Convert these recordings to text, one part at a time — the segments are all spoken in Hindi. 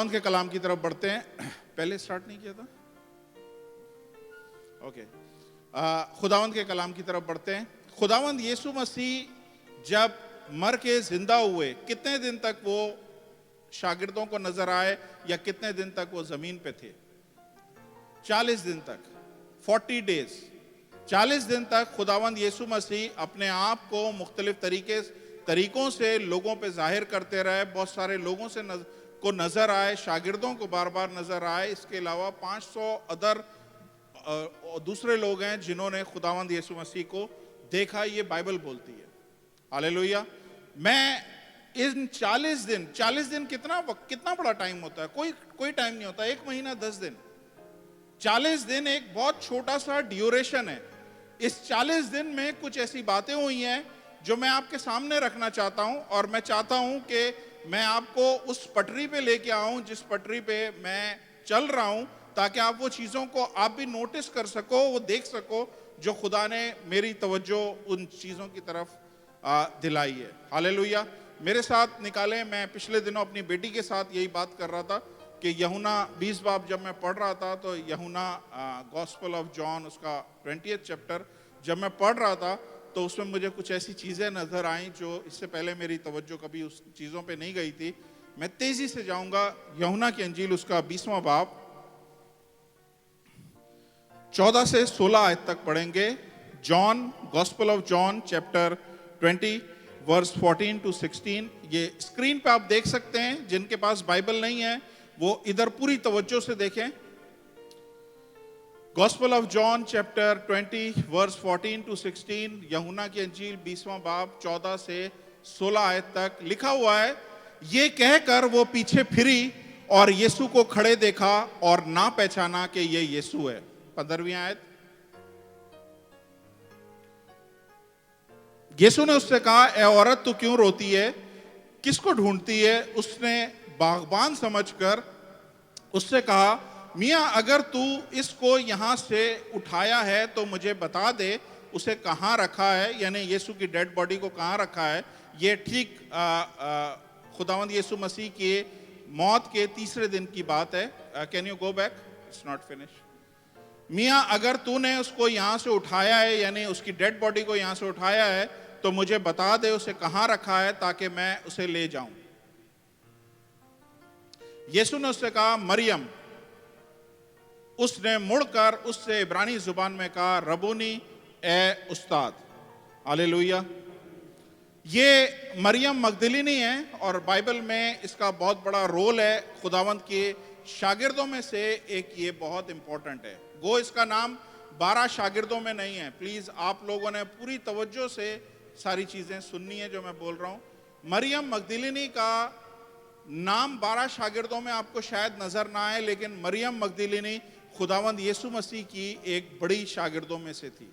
खुदावंद के कलाम की तरफ बढ़ते हैं। पहले स्टार्ट नहीं किया था, ओके। खुदावंद के कलाम की तरफ बढ़ते हैं। खुदावंद यीशु मसीह जब मर के जिंदा हुए, कितने दिन तक वो शागिर्दों को नजर आए या कितने दिन तक वो जमीन पे थे? 40 दिन तक, 40 डेज। 40 दिन तक खुदावंद यीशु मसीह अपने आप को मुख्तलिफ तरीकों से लोगों पे जाहिर करते रहे। बहुत सारे लोगों से को नजर आए, शागिर्दों को बार बार नजर आए। इसके अलावा 500 दूसरे लोग हैं जिन्होंने खुदावंद यीशु मसीह को देखा, ये बाइबल बोलती है। हालेलुया। मैं इन 40 दिन कितना बड़ा टाइम होता है? कोई टाइम नहीं होता। 1 महीना 10 दिन। 40 दिन एक बहुत छोटा सा ड्यूरेशन है। इस 40 दिन में कुछ ऐसी बातें हुई हैं जो मैं आपके सामने रखना चाहता हूं, और मैं चाहता हूं कि मैं आपको उस पटरी पे लेके आऊं जिस पटरी पे मैं चल रहा हूं, ताकि आप वो चीज़ों को आप भी नोटिस कर सको, वो देख सको जो खुदा ने मेरी तवज्जो उन चीज़ों की तरफ दिलाई है। हालेलुया। मेरे साथ निकालें। मैं पिछले दिनों अपनी बेटी के साथ यही बात कर रहा था कि यूहन्ना 20 बाब जब मैं पढ़ रहा था, तो यूहन्ना गॉस्पेल ऑफ जॉन उसका 20th चैप्टर जब मैं पढ़ रहा था, तो उसमें मुझे कुछ ऐसी चीज़ें नज़र आईं जो इससे पहले मेरी तवज्जो कभी उस चीज़ों पे नहीं गई थी। मैं तेज़ी से जाऊंगा। यूहन्ना की अंजील उसका 20वां बाब 14 से 16 आयत तक पढ़ेंगे। John, gospel of John chapter 20 verse 14 to 16। ये स्क्रीन पे आप देख सकते हैं। जिनके पास बाइबल नहीं है वो इधर पूरी तवज्जो से देखें। Gospel of John chapter 20 verse 14 to 16, यूहन्ना की अंजील 20वां बाब 14 से 16 आयत तक लिखा हुआ है। ये कहकर वो पीछे फिरी और यीशु को खड़े देखा और ना पहचाना कि ये यीशु है। 15वीं आयत। यीशु ने उससे कहा, ए औरत, तू क्यों रोती है? किसको ढूंढती है? उसने बागबान समझकर उससे कहा, मियां, अगर तू इसको यहां से उठाया है तो मुझे बता दे उसे कहां रखा है, यानी यीशु की डेड बॉडी को कहां रखा है। ये ठीक खुदावंद यीशु मसीह के मौत के तीसरे दिन की बात है। Can you go back? It's not finish. मियां, अगर तूने उसको यहां से उठाया है, यानी उसकी डेड बॉडी को यहां से उठाया है, तो मुझे बता दे उसे कहां रखा है ताकि मैं उसे ले जाऊं। यीशु ने उससे कहा, मरियम। उसने मुड़कर उससे इब्रानी जुबान में कहा, रबूनी, ए उस्ताद। हालेलुया। ये मरियम मगदलिनी है और बाइबल में इसका बहुत बड़ा रोल है। खुदावंद के शागिर्दों में से एक ये बहुत इंपॉर्टेंट है। गो इसका नाम 12 शागिर्दों में नहीं है। प्लीज आप लोगों ने पूरी तवज्जो से सारी चीजें सुननी है जो मैं बोल रहा हूं। मरियम मगदलिनी का नाम 12 शागिर्दों में आपको शायद नजर ना आए, लेकिन मरियम मगदलिनी खुदावंद यीशु मसीह की एक बड़ी शागिर्दों में से थी।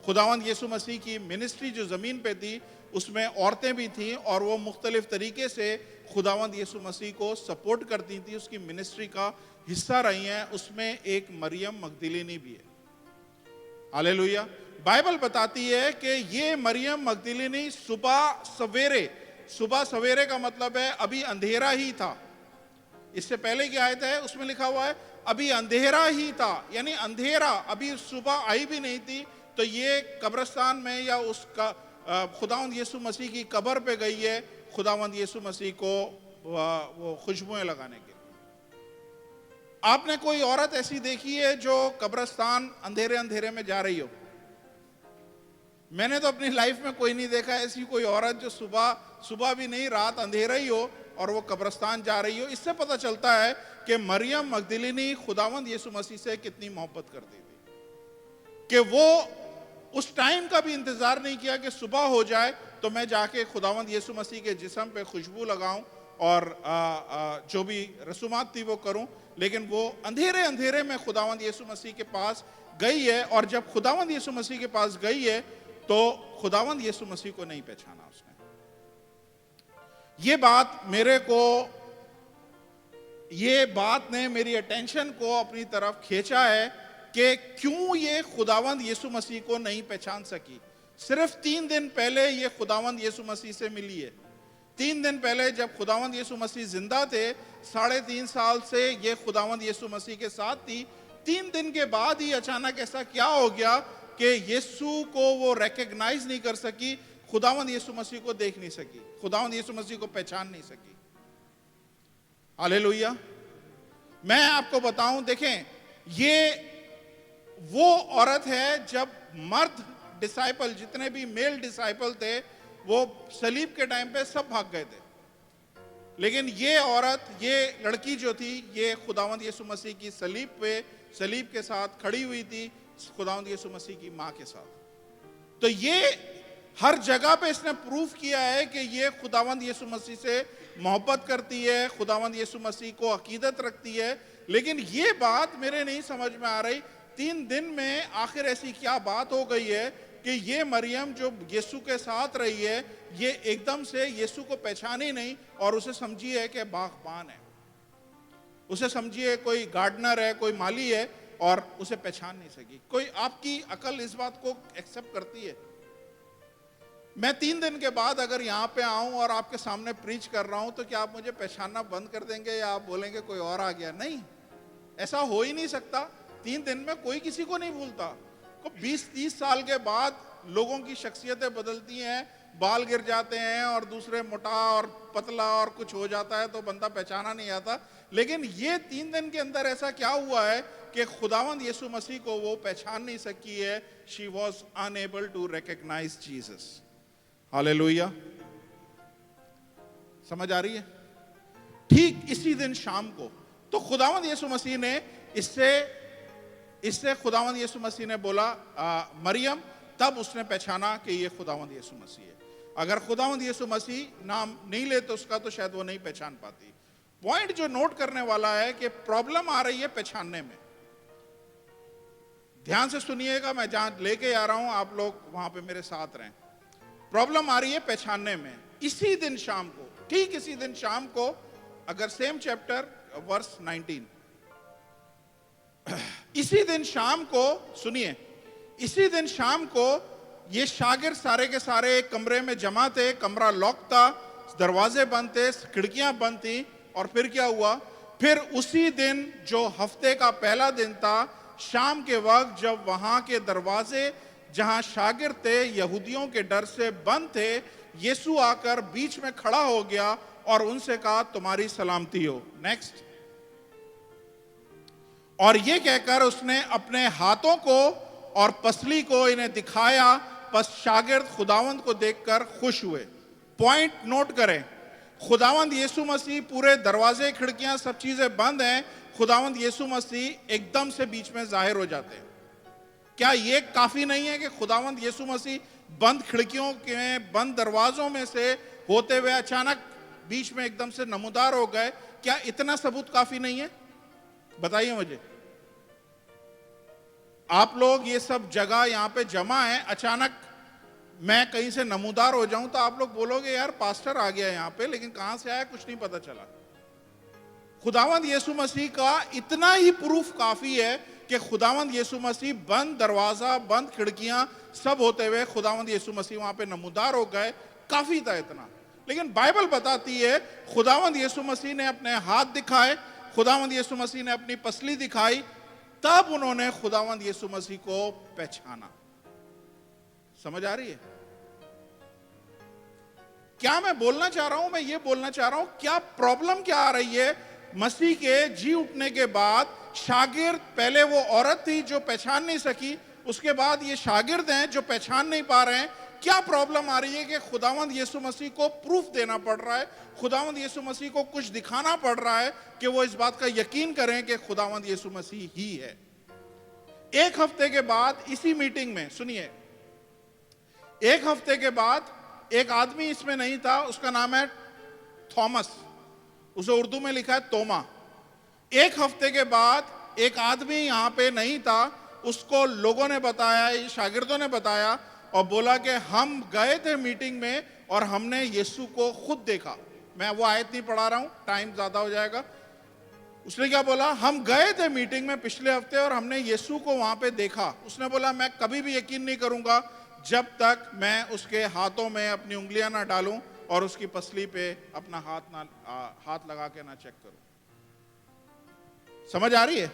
खुदावंद यीशु मसीह की मिनिस्ट्री जो जमीन पे थी उसमें औरतें भी थीं, और वो मुख्तलिफ तरीके से खुदावंद यीशु मसीह को सपोर्ट करती थी, उसकी मिनिस्ट्री का हिस्सा रही हैं। उसमें एक मरियम मगदलिनी भी है। हालेलुया। बाइबल बताती है कि ये मरियम मगदलिनी सुबह सवेरे का मतलब है अभी अंधेरा ही था। इससे पहले की आयत है उसमें लिखा हुआ है अभी अंधेरा ही था, यानी अंधेरा, अभी सुबह आई भी नहीं थी। तो ये कब्रिस्तान में या उसका खुदावंद यीशु मसीह की कब्र पे गई है खुदावंद यीशु मसीह को वो खुशबुएं लगाने के लिए। आपने कोई औरत ऐसी देखी है जो कब्रिस्तान अंधेरे में जा रही हो? मैंने तो अपनी लाइफ में कोई नहीं देखा ऐसी कोई औरत जो सुबह भी नहीं, रात अंधेरा ही हो और वो कब्रिस्तान जा रही हो। इससे पता चलता है कि मरियम मगदलिनी खुदावंद यीशु मसीह से कितनी मोहब्बत करती थी कि वो उस टाइम का भी इंतजार नहीं किया कि सुबह हो जाए तो मैं जाके खुदावंद यीशु मसीह के जिस्म पे खुशबू लगाऊं और जो भी रसूमात थी वो करूं। लेकिन वो अंधेरे में खुदावंद यीशु मसीह के पास गई है, और जब खुदावंद यीशु मसीह के पास गई है तो खुदावंद यीशु मसीह को नहीं पहचाना उसने। ये बात ने मेरी अटेंशन को अपनी तरफ खींचा है कि क्यों ये खुदावंद यीशु मसीह को नहीं पहचान सकी। सिर्फ 3 दिन पहले ये खुदावंद यीशु मसीह से मिली है। 3 दिन पहले जब खुदावंद यीशु मसीह जिंदा थे, 3.5 साल से ये खुदावंद यीशु मसीह के साथ थी। 3 दिन के बाद ही अचानक ऐसा क्या हो गया कि यीशु को वो रिकॉग्नाइज नहीं कर सकी, खुदावंद यीशु मसीह को देख नहीं सकी, खुदावंद यीशु मसीह को पहचान नहीं सकी। हालेलुया। मैं आपको बताऊं, देखें, ये वो औरत है जब मर्द डिसाइपल, जितने भी मेल डिसाइपल थे, वो सलीब के टाइम पे सब भाग गए थे, लेकिन ये औरत, ये लड़की जो थी, ये खुदावंद यीशु मसीह की सलीब के साथ खड़ी हुई थी, खुदावंद यीशु मसीह की मां के साथ। तो ये हर जगह पे इसने प्रूफ किया है कि ये खुदावंद यीशु मसीह से मोहब्बत करती है, खुदावंद यीशु मसीह को अकीदत रखती है। लेकिन ये बात मेरे नहीं समझ में आ रही, 3 दिन में आखिर ऐसी क्या बात हो गई है कि ये मरियम जो यीशु के साथ रही है, ये एकदम से यीशु को पहचानी नहीं और उसे समझी है कि बागबान है, उसे समझिए कोई गार्डनर है, कोई माली है, और उसे पहचान नहीं सकी। कोई आपकी अकल इस बात को एक्सेप्ट करती है? मैं 3 दिन के बाद अगर यहाँ पे आऊं और आपके सामने प्रीच कर रहा हूं, तो क्या आप मुझे पहचानना बंद कर देंगे या आप बोलेंगे कोई और आ गया? नहीं, ऐसा हो ही नहीं सकता। 3 दिन में कोई किसी को नहीं भूलता। 20-30 साल के बाद लोगों की शख्सियतें बदलती हैं, बाल गिर जाते हैं और दूसरे मोटा और पतला और कुछ हो जाता है, तो बंदा पहचाना नहीं आता। लेकिन ये 3 दिन के अंदर ऐसा क्या हुआ है कि खुदावंद यीशु मसीह को वो पहचान नहीं सकी है। She was unable to recognize Jesus. Hallelujah. समझ आ रही है? ठीक इसी दिन शाम को तो खुदावंद यीशु मसीह ने इससे खुदावंद यीशु मसीह ने बोला मरियम, तब उसने पहचाना कि ये खुदावंद यीशु मसीह है। अगर खुदावंद यीशु मसीह नाम नहीं ले तो उसका, तो शायद वो नहीं पहचान पाती। पॉइंट जो नोट करने वाला है कि प्रॉब्लम आ रही है पहचानने में। ध्यान से सुनिएगा, मैं जहां लेके आ रहा हूं, आप लोग वहां पे मेरे साथ रहें। प्रॉब्लम आ रही है पहचानने में। इसी दिन शाम को, ठीक इसी दिन शाम को, अगर सेम चैप्टर वर्स 19, इसी दिन शाम को सुनिए, इसी दिन शाम को ये शागिर्द सारे के सारे एक कमरे में जमा थे। कमरा लॉक था, दरवाजे बंद थे, खिड़कियां बंद थी। और फिर क्या हुआ? फिर उसी दिन जो हफ्ते का पहला दिन था, शाम के वक्त, जब वहां के दरवाजे जहां शागिर्द थे यहूदियों के डर से बंद थे, यीशु आकर बीच में खड़ा हो गया और उनसे कहा, तुम्हारी सलामती हो। नेक्स्ट। और ये कहकर उसने अपने हाथों को और पसली को इन्हें दिखाया। बस शागिर्द खुदावंद को देखकर खुश हुए। पॉइंट नोट करें, खुदावंद यीशु मसीह, पूरे दरवाजे खिड़कियां सब चीजें बंद हैं, खुदावंद यीशु मसीह एकदम से बीच में जाहिर हो जाते हैं। क्या ये काफी नहीं है कि खुदावंद यीशु मसीह बंद खिड़कियों के, बंद दरवाजों में से होते हुए अचानक बीच में एकदम से नमूदार हो गए? क्या इतना सबूत काफी नहीं है? बताइए मुझे। आप लोग ये सब जगह यहां पे जमा है, अचानक मैं कहीं से नमूदार हो जाऊं तो आप लोग बोलोगे यार पास्टर आ गया यहां पे, लेकिन कहां से आया कुछ नहीं पता चला। खुदावंद यीशु मसीह का इतना ही प्रूफ काफी है कि खुदावंद यीशु मसीह बंद दरवाजा, बंद खिड़कियां सब होते हुए खुदावंद यीशु मसीह वहां पे नमूदार हो गए। काफी था इतना। लेकिन बाइबल बताती है खुदावंद यीशु मसीह ने अपने हाथ दिखाए, खुदावंद यीशु मसीह ने अपनी पसली दिखाई, तब उन्होंने खुदावंद यीशु मसीह को पहचाना। समझ आ रही है क्या मैं बोलना चाह रहा हूं? मैं ये बोलना चाह रहा हूं, क्या प्रॉब्लम क्या आ रही है मसीह के जी उठने के बाद? शागिर्द, पहले वो औरत थी जो पहचान नहीं सकी, उसके बाद ये शागिर्द हैं जो पहचान नहीं पा रहे हैं। क्या प्रॉब्लम आ रही है कि खुदावंद यीशु मसीह को प्रूफ देना पड़ रहा है, खुदावंद यीशु मसीह को कुछ दिखाना पड़ रहा है कि वो इस बात का यकीन करें कि खुदावंद यीशु मसीह ही है। एक हफ्ते के बाद इसी मीटिंग में, सुनिए, एक हफ्ते के बाद एक आदमी इसमें नहीं था, उसका नाम है थॉमस, उसे उर्दू में लिखा है तोमा। एक हफ्ते के बाद एक आदमी यहां पे नहीं था, उसको लोगों ने बताया, शागिर्दों ने बताया और बोला कि हम गए थे मीटिंग में और हमने यीशु को खुद देखा। मैं वो आयत नहीं पढ़ा रहा हूं, टाइम ज्यादा हो जाएगा। उसने क्या बोला? हम गए थे मीटिंग में पिछले हफ्ते और हमने यीशु को वहां पे देखा। उसने बोला मैं कभी भी यकीन नहीं करूंगा जब तक मैं उसके हाथों में अपनी उंगलियां ना डालूं और उसकी पसली पे अपना हाथ लगा के ना चेक करो। समझ आ रही है?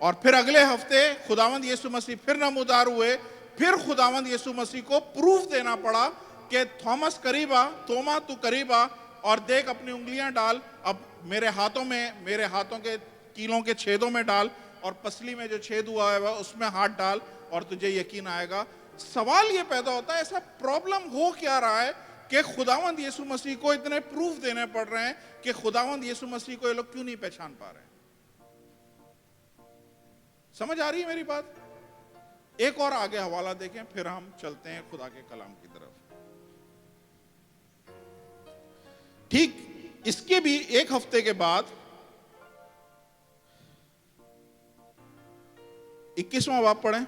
और फिर अगले हफ्ते खुदावंद यीशु मसीह फिर नमूदार हुए, फिर खुदावंद यीशु मसीह को प्रूफ देना पड़ा कि थॉमस करीब आ, तोमा तू करीब आ और देख अपनी उंगलियां डाल, अब मेरे हाथों के कीलों के छेदों में डाल और पसली में जो छेद हुआ है उसमें हाथ डाल और तुझे यकीन आएगा। सवाल ये पैदा होता है, ऐसा प्रॉब्लम हो क्या रहा है कि खुदावंद यीशु मसीह को इतने प्रूफ देने पड़ रहे हैं कि खुदावंद यीशु मसीह को ये लोग क्यों नहीं पहचान पा रहे हैं? समझ आ रही है मेरी बात? एक और आगे हवाला देखें, फिर हम चलते हैं खुदा के कलाम की तरफ। ठीक इसके भी एक हफ्ते के बाद 21वां बाब पढ़ें,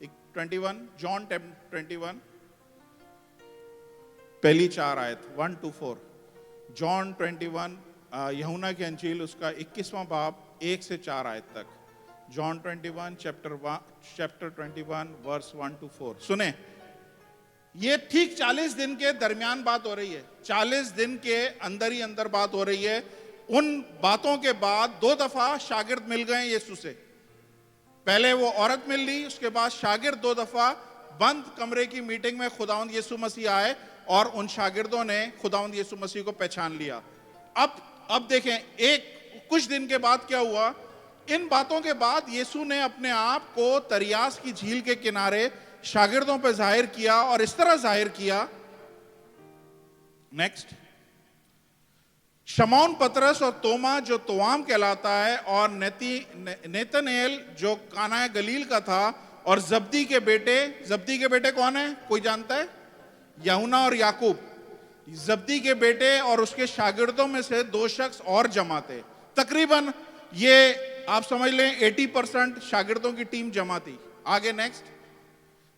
21, जॉन 21, पहली 4 आयत 1 to 4। जॉन 21 यूहन्ना की अंजील उसका 21वां बाब 1 से 4 आयत तक। John 21 chapter 21 verse 1 to 4। सुने, ये ठीक 40 दिन के दरमियान बात हो रही है, 40 दिन के अंदर ही अंदर बात हो रही है। उन बातों के बाद 2 दफा शागिर्द मिल गए यीशु से। पहले वो औरत मिल ली, उसके बाद शागिर्द 2 दफा बंद कमरे की मीटिंग में खुदावंद यीशु मसीह आए और उन शागिर्दों ने खुदावंद यीशु मसीह को पहचान लिया। अब देखें, कुछ दिन के बाद क्या हुआ। इन बातों के बाद यीशु ने अपने आप को तरियास की झील के किनारे शागिर्दों पर जाहिर किया और इस तरह जाहिर किया। नेक्स्ट, शमौन पतरस और तोमा जो तोआम कहलाता है और नेतनेल जो काना गलील का था और जब्दी के बेटे कौन है? कोई जानता है? यूहन्ना और याकूब। जब्दी के बेटे और उसके शागिर्दों में से 2 शख्स और जमा थे। तकरीबन ये आप समझ लें 80% शागिर्दों की टीम जमा थी। आगे नेक्स्ट,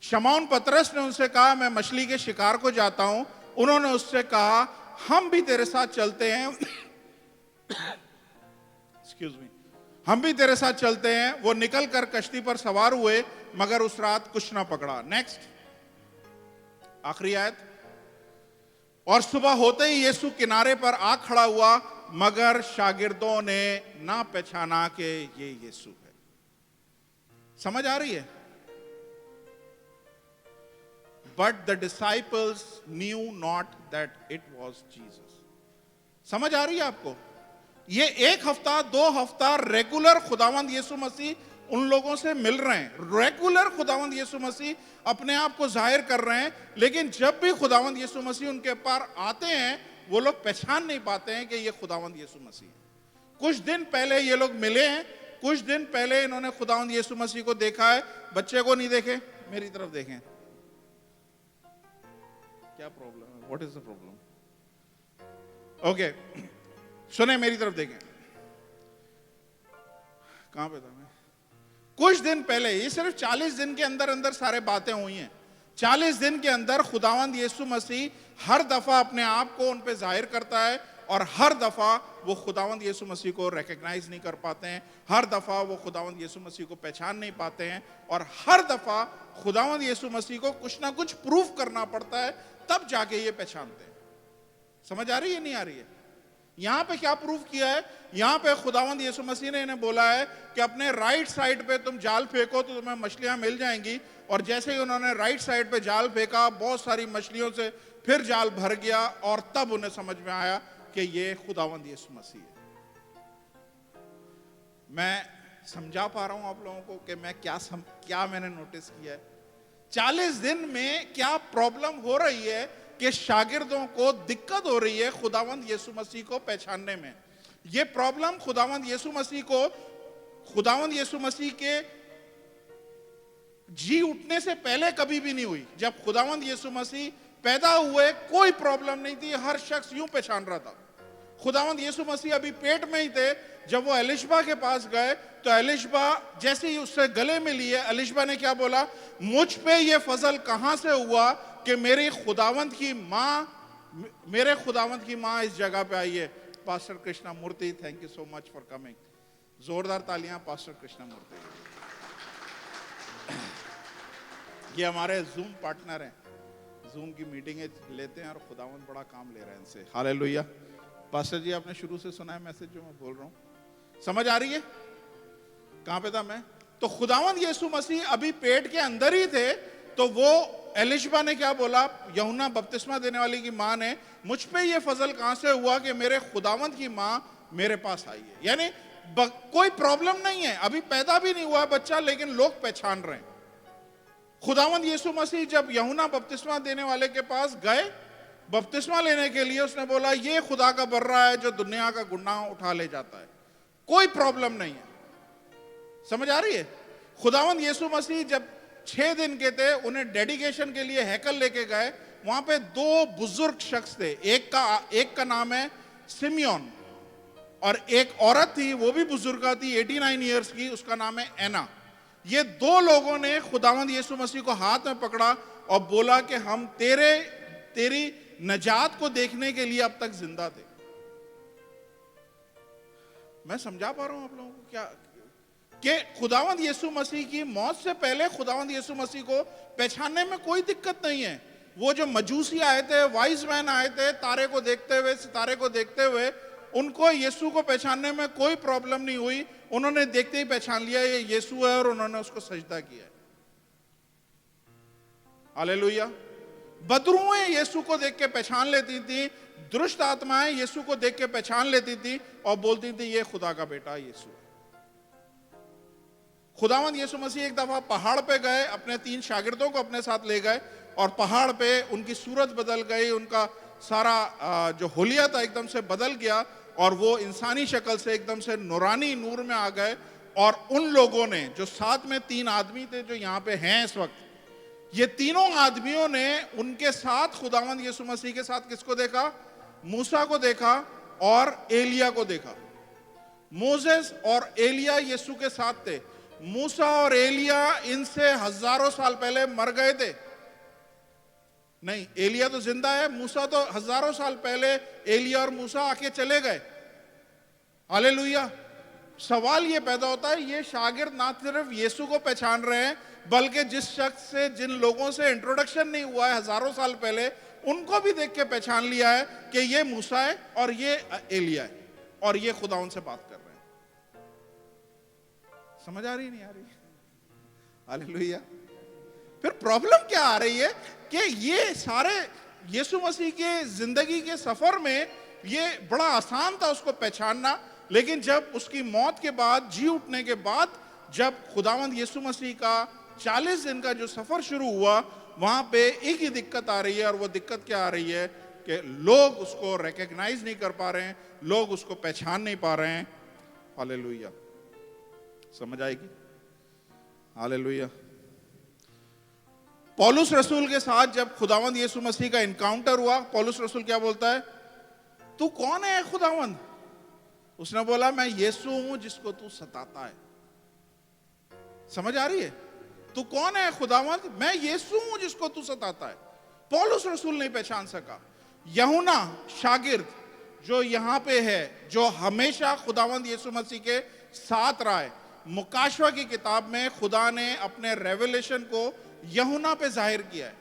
शमौन पतरस ने उनसे कहा, मैं मछली के शिकार को जाता हूं। उन्होंने उससे कहा, हम भी तेरे साथ चलते हैं। एक्सक्यूज मी, हम भी तेरे साथ चलते हैं। वो निकल कर कश्ती पर सवार हुए, मगर उस रात कुछ ना पकड़ा। नेक्स्ट, आखिरी आयत, और सुबह होते ही यीशु किनारे पर आ खड़ा हुआ, मगर शागिर्दों ने ना पहचाना कि ये यीशु है। समझ आ रही है? But the disciples knew not that it was Jesus। समझ आ रही है आपको? ये 1 हफ्ता 2 हफ्ता रेगुलर खुदावंद यीशु मसीह उन लोगों से मिल रहे हैं। रेगुलर खुदावंद यीशु मसीह अपने आप को जाहिर कर रहे हैं, लेकिन जब भी खुदावंद यीशु मसीह उनके पार आते हैं, वो लोग पहचान नहीं पाते हैं कि ये खुदावंद यीशु मसीह है। कुछ दिन पहले ये लोग मिले हैं, कुछ दिन पहले इन्होंने खुदावंद यीशु मसीह को देखा है। बच्चे को नहीं देखे, मेरी तरफ देखें। क्या प्रॉब्लम है? What is the problem? Okay, सुने, मेरी तरफ देखें। कहां पे था मैं? कुछ दिन पहले, ये सिर्फ 40 दिन के अंदर अंदर सारे बातें हुई हैं। 40 दिन के अंदर खुदावंद यीशु मसीह हर दफा अपने आप को उन पे जाहिर करता है और हर दफा वो खुदावंद यीशु मसीह को रिकॉग्नाइज नहीं कर पाते हैं। हर दफा वो खुदावंद यीशु मसीह को पहचान नहीं पाते हैं और हर दफा खुदावंद यीशु मसीह को कुछ ना कुछ प्रूफ करना पड़ता है, तब जाके ये पहचानते हैं। समझ आ रही है? नहीं आ रही है? यहां पे क्या प्रूफ किया है? यहां पे खुदावंद यीशु मसीह ने इन्हें बोला है कि अपने राइट साइड पे तुम जाल फेंको तो तुम्हें मछलियां मिल जाएंगी। और जैसे ही उन्होंने राइट साइड पे जाल फेंका, बहुत सारी मछलियों से फिर जाल भर गया और तब उन्हें समझ में आया कि ये खुदावंद यीशु मसीह है। मैं समझा पा रहा हूं आप लोगों को कि मैं क्या मैंने नोटिस किया है? 40 दिन में क्या प्रॉब्लम हो रही है कि शागिर्दों को दिक्कत हो रही है खुदावंद यीशु मसीह को पहचानने में। यह प्रॉब्लम खुदावंद यीशु मसीह के जी उठने से पहले कभी भी नहीं हुई। जब खुदावंद यीशु मसीह पैदा हुए कोई प्रॉब्लम नहीं थी, हर शख्स यूं पहचान रहा था। खुदावंद यीशु मसीह अभी पेट में ही थे, जब वो एलिशबा के पास गए तो एलिशबा जैसे ही उससे गले में लिए, एलिशबा ने क्या बोला? मुझ पे ये फजल कहां से हुआ कि मेरे खुदावंद की मां इस जगह पे आई है। Pastor Krishna Murthy, thank you so much for coming. जोरदार तालियां पास्टर कृष्णा मूर्ति। ये हमारे जूम पार्टनर हैं, जूम की मीटिंगें लेते हैं और खुदावंद बड़ा काम ले रहे हैं इनसे। हालेलुया। पास्टर जी आपने शुरू से सुना है मैसेज जो मैं बोल रहा हूँ, समझ आ रही है? कहां पे था मैं? तो खुदावंद यीशु मसीह अभी पेट के अंदर ही थे, तो वो एलिशबा ने क्या बोला, यूहन्ना बपतिस्मा देने वाली की मां ने, मुझ पे ये फजल कहां से हुआ कि मेरे खुदावंद की मां मेरे पास आई है। यानी कोई प्रॉब्लम नहीं है, अभी पैदा भी नहीं हुआ बच्चा, लेकिन लोग पहचान रहे हैं। खुदावंद यीशु मसीह जब यूहन्ना बपतिस्मा देने वाले के पास गए बपतिस्मा लेने के लिए, उसने बोला ये खुदा का बर्रा है जो दुनिया का गुनाह उठा ले जाता है, कोई प्रॉब्लम नहीं है। समझ आ रही है? खुदावंद यीशु मसीह जब 6 दिन के थे, उन्हें डेडिकेशन के लिए हैकल लेके गए, वहां पे 2 बुजुर्ग शख्स थे, एक का नाम है सिमियोन और एक औरत थी, वो भी बुजुर्ग थी 89 ईयर्स की, उसका नाम है एना। ये 2 लोगों ने खुदावंद यीशु मसीह को हाथ में पकड़ा और बोला कि हम तेरी नजात को देखने के लिए अब तक जिंदा थे। मैं समझा पा रहा हूं आप लोगों को क्या कि खुदावंद यीशु मसीह की मौत से पहले खुदावंद यीशु मसीह को पहचानने में कोई दिक्कत नहीं है। वो जो मजूसी आए थे, वाइज मैन आए थे, तारे को देखते हुए, सितारे को देखते हुए, उनको यीशु को पहचानने में कोई प्रॉब्लम नहीं हुई। उन्होंने देखते ही पहचान लिया ये यीशु है और उन्होंने उसको सजदा किया। हालेलुया। बदरूएं यीशु को देख के पहचान लेती थी, दुष्ट आत्माएं यीशु को देख के पहचान लेती थी और बोलती थी ये खुदा का बेटा यीशु है। खुदावंद यीशु मसीह एक दफा पहाड़ पे गए, अपने 3 शागिर्दों को अपने साथ ले गए और पहाड़ पे उनकी सूरत बदल गई, उनका सारा जो होलिया था एकदम से बदल गया और वो इंसानी शक्ल से एकदम से नूरानी नूर में आ गए। और उन लोगों ने, जो साथ में 3 आदमी थे जो यहाँ पे हैं इस वक्त, ये तीनों आदमियों ने उनके साथ खुदावंद यीशु मसीह के साथ किसको देखा? मूसा को देखा और एलिया को देखा। मोसेस और एलिया यीशु के साथ थे। मूसा और एलिया इनसे हजारों साल पहले मर गए थे। नहीं, एलिया तो जिंदा है, मूसा तो हजारों साल पहले एलिया और मूसा आके चले गए। हालेलुया। सवाल ये पैदा होता है, ये शागिर्द ना सिर्फ यीशु को पहचान रहे हैं, बल्कि जिस शख्स से, जिन लोगों से इंट्रोडक्शन नहीं हुआ है हजारों साल पहले, उनको भी देख के पहचान लिया है कि ये मूसा है और ये एलिया है और ये खुदा उनसे बात कर रहे हैं। समझ आ रही नहीं आ रही? हालेलुया। फिर प्रॉब्लम क्या आ रही है कि ये सारे यीशु मसीह के जिंदगी के सफर में ये बड़ा आसान था उसको पहचानना, लेकिन जब उसकी मौत के बाद, जी उठने के बाद, जब खुदावंद यीशु मसीह का 40 दिन का जो सफर शुरू हुआ, वहां पे एक ही दिक्कत आ रही है और वो दिक्कत क्या आ रही है कि लोग उसको रिकॉग्नाइज नहीं कर पा रहे हैं, लोग उसको पहचान नहीं पा रहे हैं। हालेलुया। समझ आएगी? हालेलुया। पौलुस रसूल के साथ जब खुदावंद यीशु मसीह का इनकाउंटर हुआ, पौलुस रसूल क्या बोलता है? तू कौन है खुदावंद? उसने बोला मैं यीशु हूं जिसको तू सताता है। समझ आ रही है? तू कौन है खुदावंद? मैं यीशु हूं जिसको तू सताता है। पौलुस रसूल नहीं पहचान सका। यूहन्ना शागिर्द जो यहां पे है, जो हमेशा खुदावंद यीशु मसीह के साथ रहा है, मुकाशवा की किताब में खुदा ने अपने रेवलेशन को यूहन्ना पे जाहिर किया है।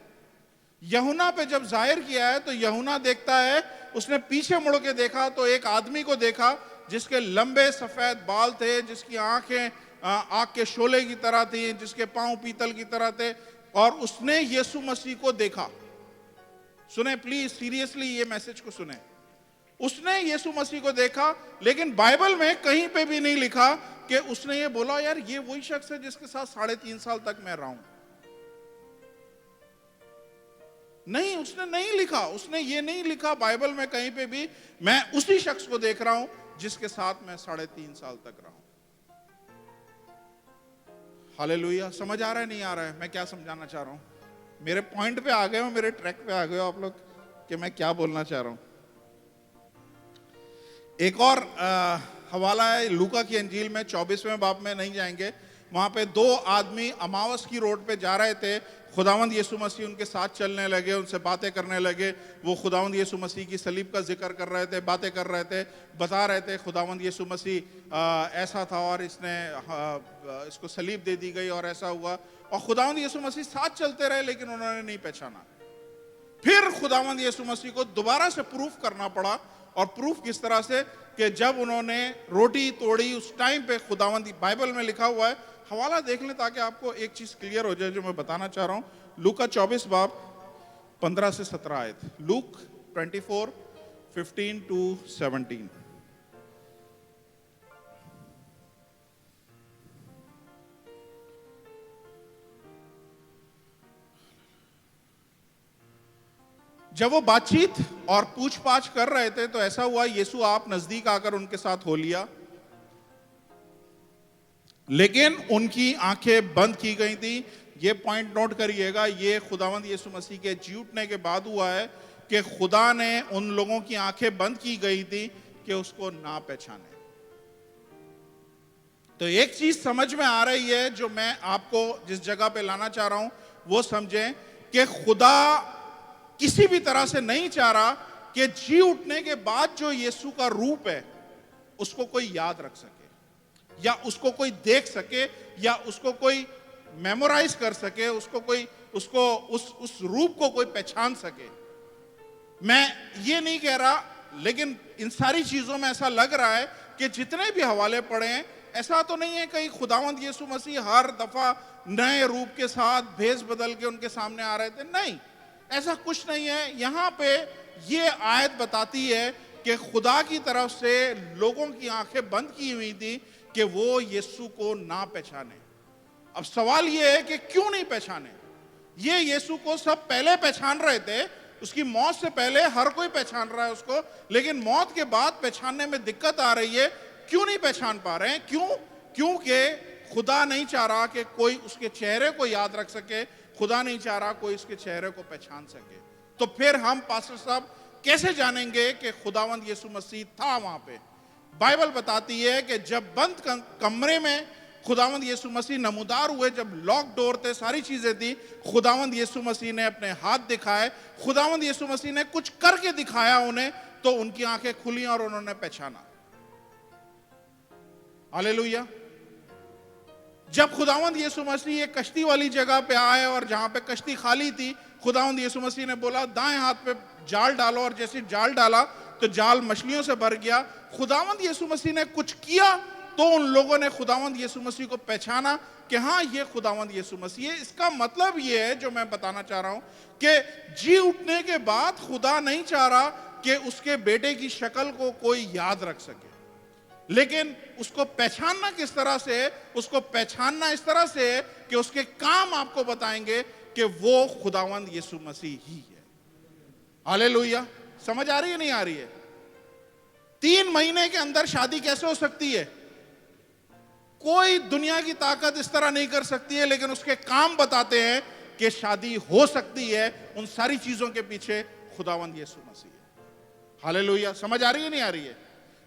यूहन्ना पे जब जाहिर किया है तो यूहन्ना देखता है, उसने पीछे मुड़ के देखा तो एक आदमी को देखा जिसके लंबे सफेद बाल थे, जिसकी आंखें आग के शोले की तरह थी, जिसके पांव पीतल की तरह थे, और उसने यीशु मसीह को देखा। सुने प्लीज, सीरियसली ये मैसेज को सुने। उसने यीशु मसीह को देखा, लेकिन बाइबल में कहीं पे भी नहीं लिखा कि उसने ये बोला यार ये वही शख्स है जिसके साथ 3.5 साल तक मैं रहा हूं। नहीं, उसने नहीं लिखा, उसने ये नहीं लिखा बाइबल में कहीं पे भी, मैं उसी शख्स को देख रहा हूं जिसके साथ मैं 3.5 साल तक रहा हूं। हालेलुया। समझ आ रहा है नहीं आ रहा है? मैं क्या समझाना चाह रहा हूं? मेरे पॉइंट पे आ गए हो, मेरे ट्रैक पे आ गए हो आप लोग कि मैं क्या बोलना चाह रहा हूं। एक और हवाला है लूका की अंजील में 24वें बाब में, नहीं जाएंगे। वहां पे 2 आदमी अमावस की रोड पे जा रहे थे। खुदावंद यीशु मसीह उनके साथ चलने लगे, उनसे बातें करने लगे। वो खुदावंद यीशु मसीह की सलीब का जिक्र कर रहे थे, बातें कर रहे थे, बता रहे थे खुदावंद यीशु मसीह ऐसा था और इसको सलीब दे दी गई और ऐसा हुआ। और खुदावंद यीशु मसीह साथ चलते रहे, लेकिन उन्होंने नहीं पहचाना। फिर खुदावंद यीशु मसीह को दोबारा से प्रूफ करना पड़ा। और प्रूफ किस तरह से कि जब उन्होंने रोटी तोड़ी उस टाइम पे, खुदावंद बाइबल में लिखा हुआ है, हवाला देख लें ताकि आपको एक चीज क्लियर हो जाए जो मैं बताना चाह रहा हूं। लूका 24 बाब 15 से 17 आयत। Look 24 15 to 17। जब वो बातचीत और पूछपाछ कर रहे थे तो ऐसा हुआ, यीशु आप नजदीक आकर उनके साथ हो लिया, लेकिन उनकी आंखें बंद की गई थी। ये पॉइंट नोट करिएगा, ये खुदावंद यीशु मसीह के जी उठने के बाद हुआ है कि खुदा ने उन लोगों की आंखें बंद की गई थी कि उसको ना पहचाने। तो एक चीज समझ में आ रही है जो मैं आपको जिस जगह पे लाना चाह रहा हूं वो समझें कि खुदा किसी भी तरह से नहीं चाह रहा कि जी उठने के बाद जो यीशु का रूप है उसको कोई याद रख सके, या उसको कोई देख सके, या उसको कोई मेमोराइज कर सके, उसको कोई उस रूप को कोई पहचान सके। मैं ये नहीं कह रहा, लेकिन इन सारी चीजों में ऐसा लग रहा है कि जितने भी हवाले पड़े हैं, ऐसा तो नहीं है कि खुदावंद यीशु मसीह हर दफा नए रूप के साथ भेष बदल के उनके सामने आ रहे थे। नहीं, ऐसा कुछ नहीं है। यहां पे ये आयत बताती है कि खुदा की तरफ से लोगों की आंखें बंद की हुई थी कि वो यीशु को ना पहचाने। अब सवाल ये है कि क्यों नहीं पहचाने? ये यीशु को सब पहले पहचान रहे थे, उसकी मौत से पहले हर कोई पहचान रहा है उसको, लेकिन मौत के बाद पहचानने में दिक्कत आ रही है। क्यों नहीं पहचान पा रहे हैं? क्यों? क्योंकि खुदा नहीं चाह रहा कि कोई उसके चेहरे को याद रख सके, खुदा नहीं चाह रहा कोई इसके चेहरे को पहचान सके। तो फिर हम पास्टर साहब कैसे जानेंगे कि खुदावंद यीशु मसीह था वहां पे? बाइबल बताती है कि जब बंद कमरे में खुदावंद यीशु मसीह नमूदार हुए, जब लॉक डोर थे, सारी चीजें थी, खुदावंद यीशु मसीह ने अपने हाथ दिखाए, खुदावंद यीशु मसीह ने कुछ करके दिखाया उन्हें, तो उनकी आंखें खुली और उन्होंने पहचाना। हालेलुया। जब खुदावंद यीशु मसीह एक कश्ती वाली जगह पे आए और जहां पे कश्ती खाली थी, खुदावंद यीशु मसीह ने बोला दाएं हाथ पे जाल डालो, और जैसे जाल डाला तो जाल मछलियों से भर गया। खुदावंद यीशु मसीह ने कुछ किया तो उन लोगों ने खुदावंद यीशु मसीह को पहचाना कि हाँ, ये खुदावंद यीशु मसीह है। इसका मतलब ये है जो मैं बताना चाह रहा हूं कि जी उठने के बाद खुदा नहीं चाह रहा कि उसके बेटे की शक्ल को कोई याद रख सके, लेकिन उसको पहचानना किस तरह से है? उसको पहचानना इस तरह से है कि उसके काम आपको बताएंगे कि वो खुदावंद यीशु मसीह ही है। हालेलुया। समझ आ रही है, नहीं आ रही है? 3 महीने के अंदर शादी कैसे हो सकती है? कोई दुनिया की ताकत इस तरह नहीं कर सकती है, लेकिन उसके काम बताते हैं कि शादी हो सकती है। उन सारी चीजों के पीछे खुदावंद यीशु मसीह है। हालेलुया। समझ आ रही है, नहीं आ रही है?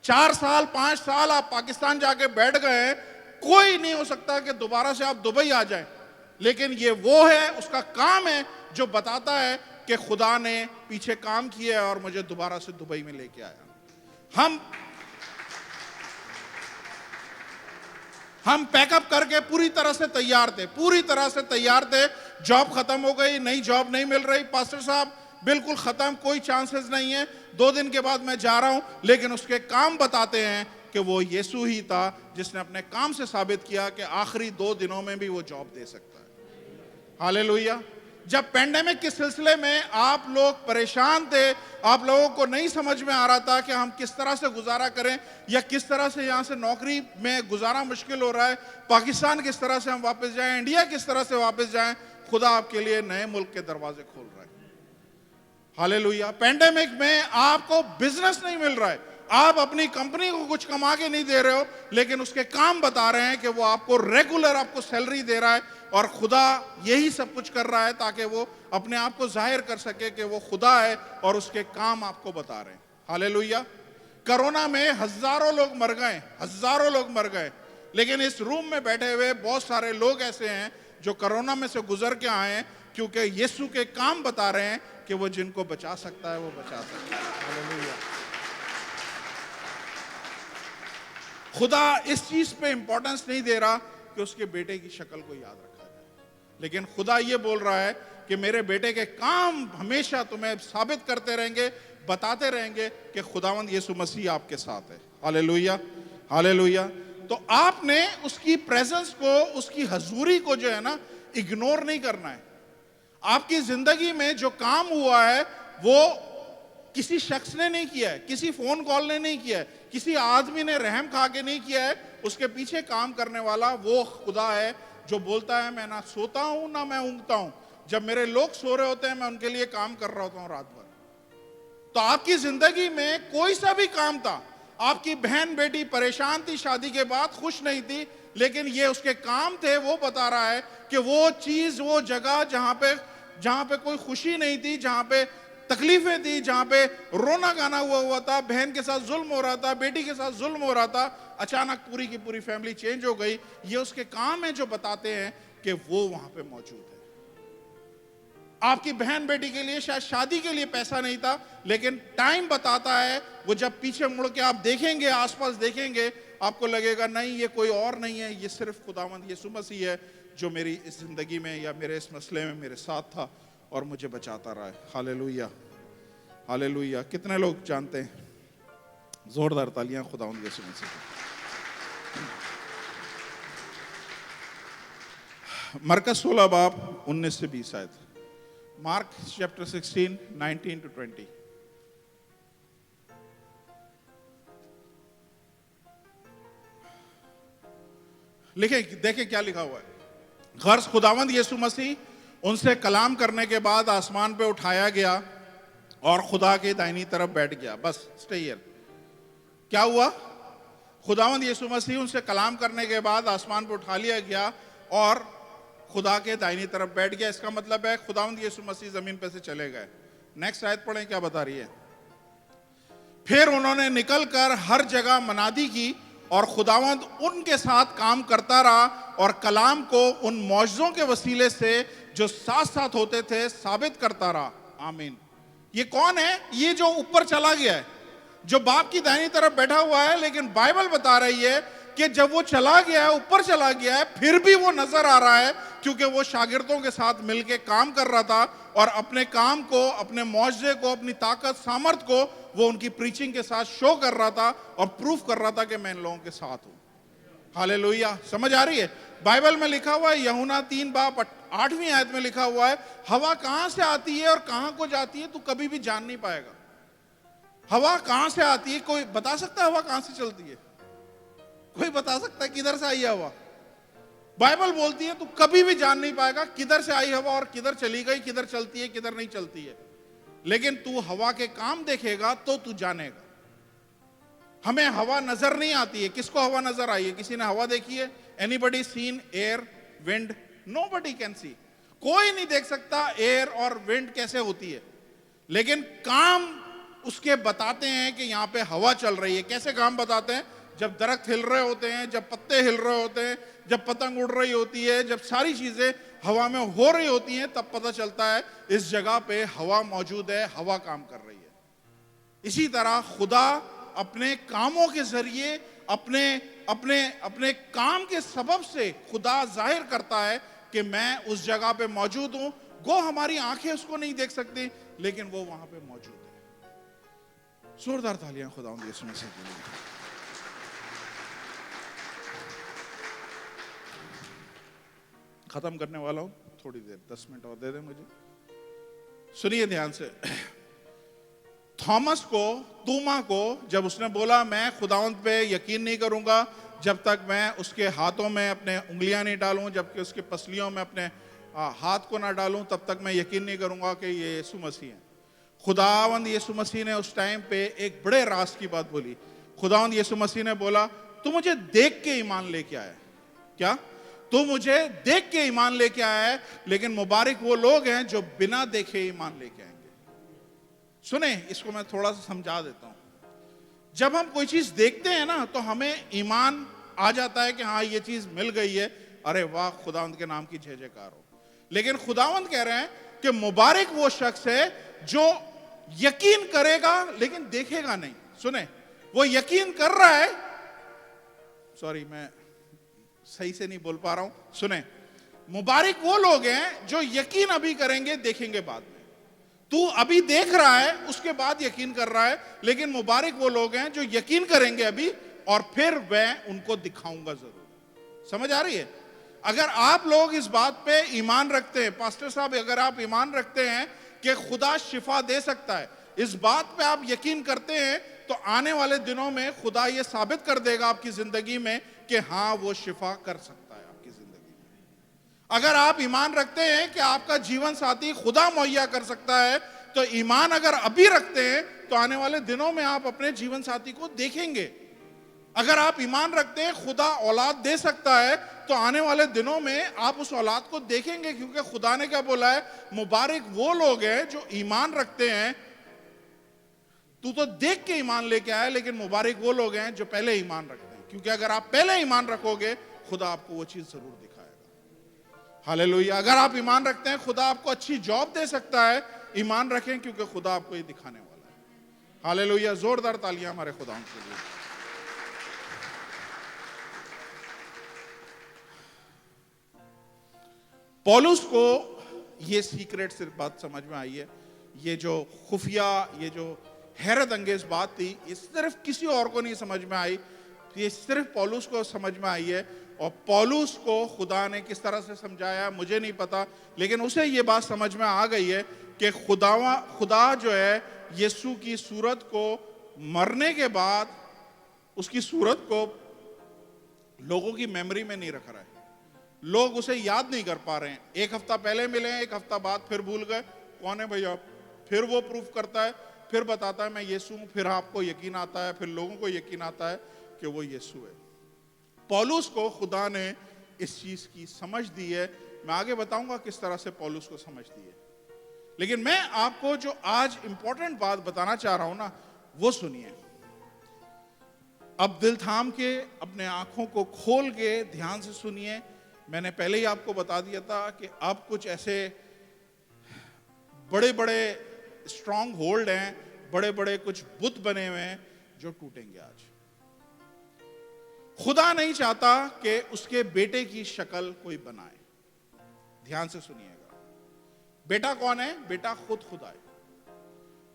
4 साल 5 साल आप पाकिस्तान जाके बैठ गए, कोई नहीं हो सकता कि दोबारा से आप दुबई आ जाएं, लेकिन ये वो है, उसका काम है जो बताता है कि खुदा ने पीछे काम किया और मुझे दोबारा से दुबई में लेके आया। हम पैकअप करके पूरी तरह से तैयार थे, पूरी तरह से तैयार थे। जॉब खत्म हो गई, नई जॉब नहीं मिल रही, पास्टर साहब बिल्कुल खत्म, कोई चांसेस नहीं है, 2 दिन के बाद मैं जा रहा हूं। लेकिन उसके काम बताते हैं कि वो यीशु ही था जिसने अपने काम से साबित किया कि आखिरी 2 दिनों में भी वो जॉब दे सकता है। हालेलुया। जब पेंडेमिक के सिलसिले में आप लोग परेशान थे, आप लोगों को नहीं समझ में आ रहा था कि हम किस तरह से गुजारा करें, या किस तरह से यहां से नौकरी में गुजारा मुश्किल हो रहा है, पाकिस्तान किस तरह से हम वापस जाएं, इंडिया किस तरह से वापस जाएं, खुदा आपके लिए नए मुल्क के दरवाजे खोल रहा है। हालेलुया। पेंडेमिक में आपको बिजनेस नहीं मिल रहा है, आप अपनी कंपनी को कुछ कमा के नहीं दे रहे हो, लेकिन उसके काम बता रहे हैं कि वो आपको रेगुलर आपको सैलरी दे रहा है, और खुदा यही सब कुछ कर रहा है ताकि वो अपने आप को जाहिर कर सके कि वो खुदा है, और उसके काम आपको बता रहे हैं। हालेलुया। कोरोना में हजारों लोग मर गए, हजारों लोग मर गए, लेकिन इस रूम में बैठे हुए बहुत सारे लोग ऐसे हैं जो कोरोना में से गुजर के आए हैं, क्योंकि यीशु के काम बता रहे हैं कि वो जिनको बचा सकता है वो बचा सकता है। हालेलुया। खुदा इस चीज पे इंपॉर्टेंस नहीं दे रहा कि उसके बेटे की शक्ल को याद रखा जाए। लेकिन खुदा ये बोल रहा है कि मेरे बेटे के काम हमेशा तुम्हें साबित करते रहेंगे, बताते रहेंगे कि खुदावंद यीशु मसीह आपके साथ है। Hallelujah, hallelujah. तो आपने उसकी प्रेजेंस को, उसकी हजूरी को जो है ना, इग्नोर नहीं करना है। आपकी जिंदगी में जो काम हुआ है वो किसी शख्स ने नहीं किया है, किसी फोन कॉल ने नहीं किया है, किसी आदमी ने रहम खा के नहीं किया है। उसके पीछे काम करने वाला वो खुदा है जो बोलता है मैं ना सोता हूं ना मैं ऊँघता हूं। जब मेरे लोग सो रहे होते हैं मैं उनके लिए काम कर रहा होता हूं रात भर। तो आपकी जिंदगी में कोई सा भी काम था, आपकी बहन बेटी परेशान थी, शादी के बाद खुश नहीं थी, लेकिन ये उसके काम थे। वो बता रहा है कि वो चीज, वो जगह जहां पे कोई खुशी नहीं थी, जहां पे तकलीफें थी, जहां पे रोना गाना हुआ था, बहन के साथ जुल्म हो रहा था, बेटी के साथ जुल्म हो रहा था, अचानक पूरी की पूरी फैमिली चेंज हो गई। ये उसके काम है जो बताते हैं कि वो वहां पे मौजूद है। आपकी बहन बेटी के लिए शायद शादी के लिए पैसा नहीं था, लेकिन टाइम बताता है, वो जब पीछे मुड़ के आप देखेंगे, आसपास देखेंगे, आपको लगेगा नहीं ये कोई और नहीं है, ये सिर्फ खुदावंद यीशु मसीह है जो मेरी इस जिंदगी में या मेरे इस मसले में मेरे साथ था और मुझे बचाता रहा है। Hallelujah, hallelujah. कितने लोग जानते हैं? जोरदार तालियां खुदावंद यीशु मसीह की। मरकस 16 बाब 19 से 20 आयत। Mark chapter 16 19 to 20। लिखे, देखें क्या लिखा हुआ है। गर्ज खुदावंद यीशु मसीह उनसे कलाम करने के बाद आसमान पे उठाया गया और खुदा के दाहिनी तरफ बैठ गया। बस स्टे हियर। क्या हुआ? खुदावंद यीशु मसीह उनसे कलाम करने के बाद आसमान पे उठा लिया गया और खुदा के दाहिनी तरफ बैठ गया। इसका मतलब है खुदावंद यीशु मसीह जमीन पे से चले गए। नेक्स्ट आयत पढ़ें, क्या बता रही है। फिर उन्होंने निकलकर हर जगह मनादी की और खुदावंद उनके साथ काम करता रहा और कलाम को उन मौजज़ों के वसीले से जो साथ साथ होते थे साबित करता रहा। आमीन। ये कौन है? ये जो ऊपर चला गया है, जो बाप की दाहिनी तरफ बैठा हुआ है। लेकिन बाइबल बता रही है कि जब वो चला गया है, ऊपर चला गया है, फिर भी वो नजर आ रहा है, क्योंकि वो शागिर्दों के साथ मिलके काम कर रहा था और अपने काम को, अपने मौजज़े को, अपनी ताकत सामर्थ को वो उनकी प्रीचिंग के साथ शो कर रहा था और प्रूफ कर रहा था कि मैं इन लोगों के साथ हूं। हालेलुया। समझ आ रही है? बाइबल में लिखा हुआ है, यूहन्ना 3 बाब 8वीं आयत में लिखा हुआ है, हवा कहां से आती है और कहां को जाती है तू कभी भी जान नहीं पाएगा। हवा कहां से आती है? कोई बता सकता है हवा कहां से चलती है? कोई बता सकता है किधर से आई है हवा? बाइबल बोलती है तू कभी भी जान नहीं पाएगा किधर से आई हवा और किधर चली गई, किधर चलती है, किधर नहीं चलती है। लेकिन तू हवा के काम देखेगा तो तू जानेगा। हमें हवा नजर नहीं आती है। किसको हवा नजर आई है? किसी ने हवा देखी है? Anybody seen air wind? Nobody can see. कोई नहीं देख सकता एयर और विंड कैसे होती है, लेकिन काम उसके बताते हैं कि यहां पे हवा चल रही है। कैसे काम बताते हैं? जब दरख्त हिल रहे होते हैं, जब पत्ते हिल रहे होते हैं, जब पतंग उड़ रही होती है, जब सारी चीजें हवा में हो रही होती हैं, तब पता चलता है इस जगह पे हवा मौजूद है, हवा काम कर रही है। इसी तरह खुदा अपने कामों के जरिए, अपने अपने अपने काम के सबब से खुदा जाहिर करता है कि मैं उस जगह पे मौजूद हूं। गो हमारी आंखें उसको नहीं देख सकती, लेकिन वो वहां पे मौजूद है। जोरदार तालियां खुदावंद यीशु मसीह के लिए। खत्म करने वाला हूं, थोड़ी देर, 10 मिनट और दे दें मुझे। सुनिए ध्यान से। थॉमस को, तूमा को, जब उसने बोला मैं खुदावंद पे यकीन नहीं करूंगा जब तक मैं उसके हाथों में अपने उंगलियां नहीं डालूं, जबकि उसके पसलियों में अपने हाथ को ना डालूं, तब तक मैं यकीन नहीं करूंगा कि ये यीशु मसीह है। खुदावंद यीशु मसीह ने उस टाइम पे एक बड़े राज की बात बोली। खुदावंद यीशु मसीह ने बोला तू मुझे देख के ईमान लेके आया। क्या? तू मुझे देख के ईमान लेके आया है, लेकिन मुबारक वो लोग हैं जो बिना देखे ईमान लेके आएंगे। सुने, इसको मैं थोड़ा सा समझा देता हूं। जब हम कोई चीज देखते हैं ना, तो हमें ईमान आ जाता है कि हाँ ये चीज मिल गई है, अरे वाह खुदावंद के नाम की जय जयकार हो। लेकिन खुदावंद कह रहे हैं कि मुबारक वो शख्स है जो यकीन करेगा लेकिन देखेगा नहीं। सुने, वो यकीन कर रहा है, सॉरी मैं सही से नहीं बोल पा रहा हूं, सुने, मुबारक वो लोग हैं जो यकीन अभी करेंगे, देखेंगे बाद में। तू अभी देख रहा है, उसके बाद यकीन कर रहा है, लेकिन मुबारक वो लोग हैं जो यकीन करेंगे अभी, और फिर मैं उनको दिखाऊंगा जरूर। समझ आ रही है? अगर आप लोग इस बात पे ईमान रखते हैं, पास्टर साहब अगर आप ईमान रखते हैं कि खुदा शिफा दे सकता है, इस बात पे आप यकीन करते हैं, तो आने वाले दिनों में खुदा ये साबित कर देगा आपकी जिंदगी में कि हां वो शिफा कर सकता है आपकी जिंदगी में। अगर आप ईमान रखते हैं कि आपका जीवन साथी खुदा मुहैया कर सकता है, तो ईमान अगर अभी रखते हैं तो आने वाले दिनों में आप अपने जीवन साथी को देखेंगे। अगर आप ईमान रखते हैं खुदा औलाद दे सकता है, तो आने वाले दिनों में आप उस औलाद को देखेंगे, क्योंकि खुदा ने क्या बोला है, मुबारक वो लोग हैं जो ईमान रखते हैं। तू तो देख के ईमान लेके आया, लेकिन मुबारक वो लोग हैं जो पहले ईमान रखते हैं, क्योंकि अगर आप पहले ईमान रखोगे खुदा आपको वो चीज जरूर दिखाएगा। हालेलुया। अगर आप ईमान रखते हैं खुदा आपको अच्छी जॉब दे सकता है, ईमान रखें, क्योंकि खुदा आपको ये दिखाने वाला है। हालेलुया। जोरदार तालियां हमारे खुदा के लिए। पौलुस को ये सीक्रेट सिर्फ बात समझ में आई है, ये जो खुफिया, ये जो हैरत अंगेज बात थी, ये सिर्फ किसी और को नहीं समझ में आई, ये सिर्फ पौलुस को समझ में आई है। और पौलुस को खुदा ने किस तरह से समझाया मुझे नहीं पता, लेकिन उसे ये बात समझ में आ गई है कि खुदा जो है यीशु की सूरत को मरने के बाद उसकी सूरत को लोगों की मेमोरी में नहीं रख रहा है। लोग उसे याद नहीं कर पा रहे हैं। एक हफ्ता पहले मिले, एक हफ्ता बाद फिर भूल गए कौन है भैया, फिर वो प्रूफ करता है, फिर बताता है मैं यीशु हूं, फिर आपको यकीन आता है, फिर लोगों को यकीन आता है कि वो यीशु है। पौलुस को खुदा ने इस चीज की समझ दी है। मैं आगे बताऊंगा किस तरह से पौलुस को समझ दी है, लेकिन मैं आपको जो आज इंपॉर्टेंट बात बताना चाह रहा हूं ना, वो सुनिए। अब दिल थाम के, अपने आंखों को खोल के ध्यान से सुनिए। मैंने पहले ही आपको बता दिया था कि अब कुछ ऐसे बड़े बड़े स्ट्रॉन्ग होल्ड हैं, बड़े बड़े कुछ बुत बने हुए हैं जो टूटेंगे आज। खुदा नहीं चाहता कि उसके बेटे की शक्ल कोई बनाए। ध्यान से सुनिएगा। बेटा कौन है? बेटा खुद खुदा है।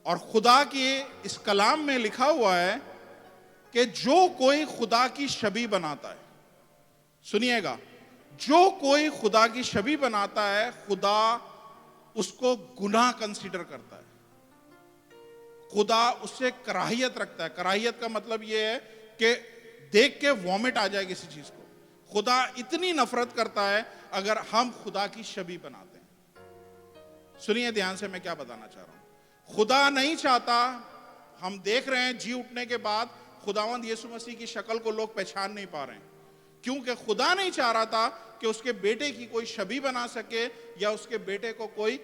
और खुदा के इस कलाम में लिखा हुआ है कि जो कोई खुदा की छवि बनाता है, सुनिएगा, जो कोई खुदा की छवि बनाता है, खुदा उसको गुनाह कंसीडर करता है। खुदा उससे कराहियत रखता है। कराहियत का मतलब यह है कि देख के वॉमिट आ जाए किसी चीज को। खुदा इतनी नफरत करता है अगर हम खुदा की छवि बनाते हैं। सुनिए ध्यान से मैं क्या बताना चाह रहा हूं। खुदा नहीं चाहता, हम देख रहे हैं जी उठने के बाद खुदावंद यीशु मसीह की शक्ल को लोग पहचान नहीं पा रहे हैं, क्योंकि खुदा नहीं चाह रहा था कि उसके बेटे की कोई छवि बना सके, या उसके बेटे को कोई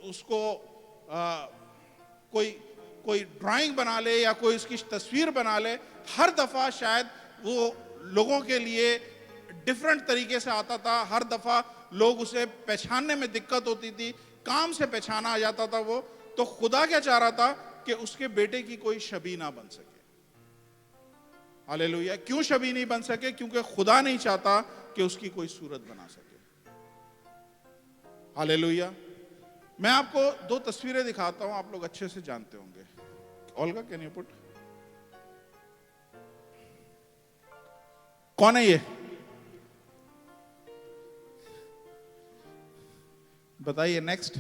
उसको कोई ड्राइंग बना ले, या कोई उसकी तस्वीर बना ले। हर दफा शायद वो लोगों के लिए डिफरेंट तरीके से आता था, हर दफा लोग उसे पहचानने में दिक्कत होती थी, काम से पहचाना आ जाता था वो। तो खुदा क्या चाह रहा था कि उसके बेटे की कोई छवि ना बन सके। हालेलुया। क्यों छवि नहीं बन सके? क्योंकि खुदा नहीं चाहता कि उसकी कोई सूरत बना सके। हालेलुया। मैं आपको दो तस्वीरें दिखाता हूं, आप लोग अच्छे से जानते होंगे। Olga can you put? कौन है ये? बताइए। नेक्स्ट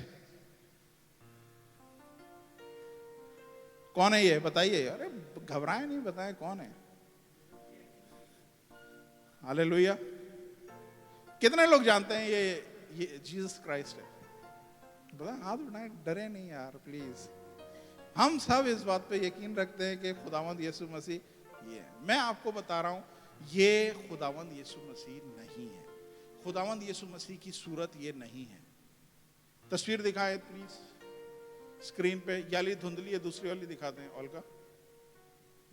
कौन है ये? बताइए। अरे घबराए नहीं, बताएं कौन है। हालेलुया। कितने लोग जानते हैं ये जीसस क्राइस्ट है? बता, हाथ उठाएं, डरे नहीं यार प्लीज। हम सब इस बात पे यकीन रखते हैं कि खुदावंद यीशु मसीह ये है। मैं आपको बता रहा हूं, ये खुदावंद यीशु मसीह नहीं है। खुदावंद यीशु मसीह की सूरत ये नहीं है। तस्वीर दिखाए प्लीज स्क्रीन पे। याली धुंधली है, दूसरी वाली दिखाते हैं। ऑल का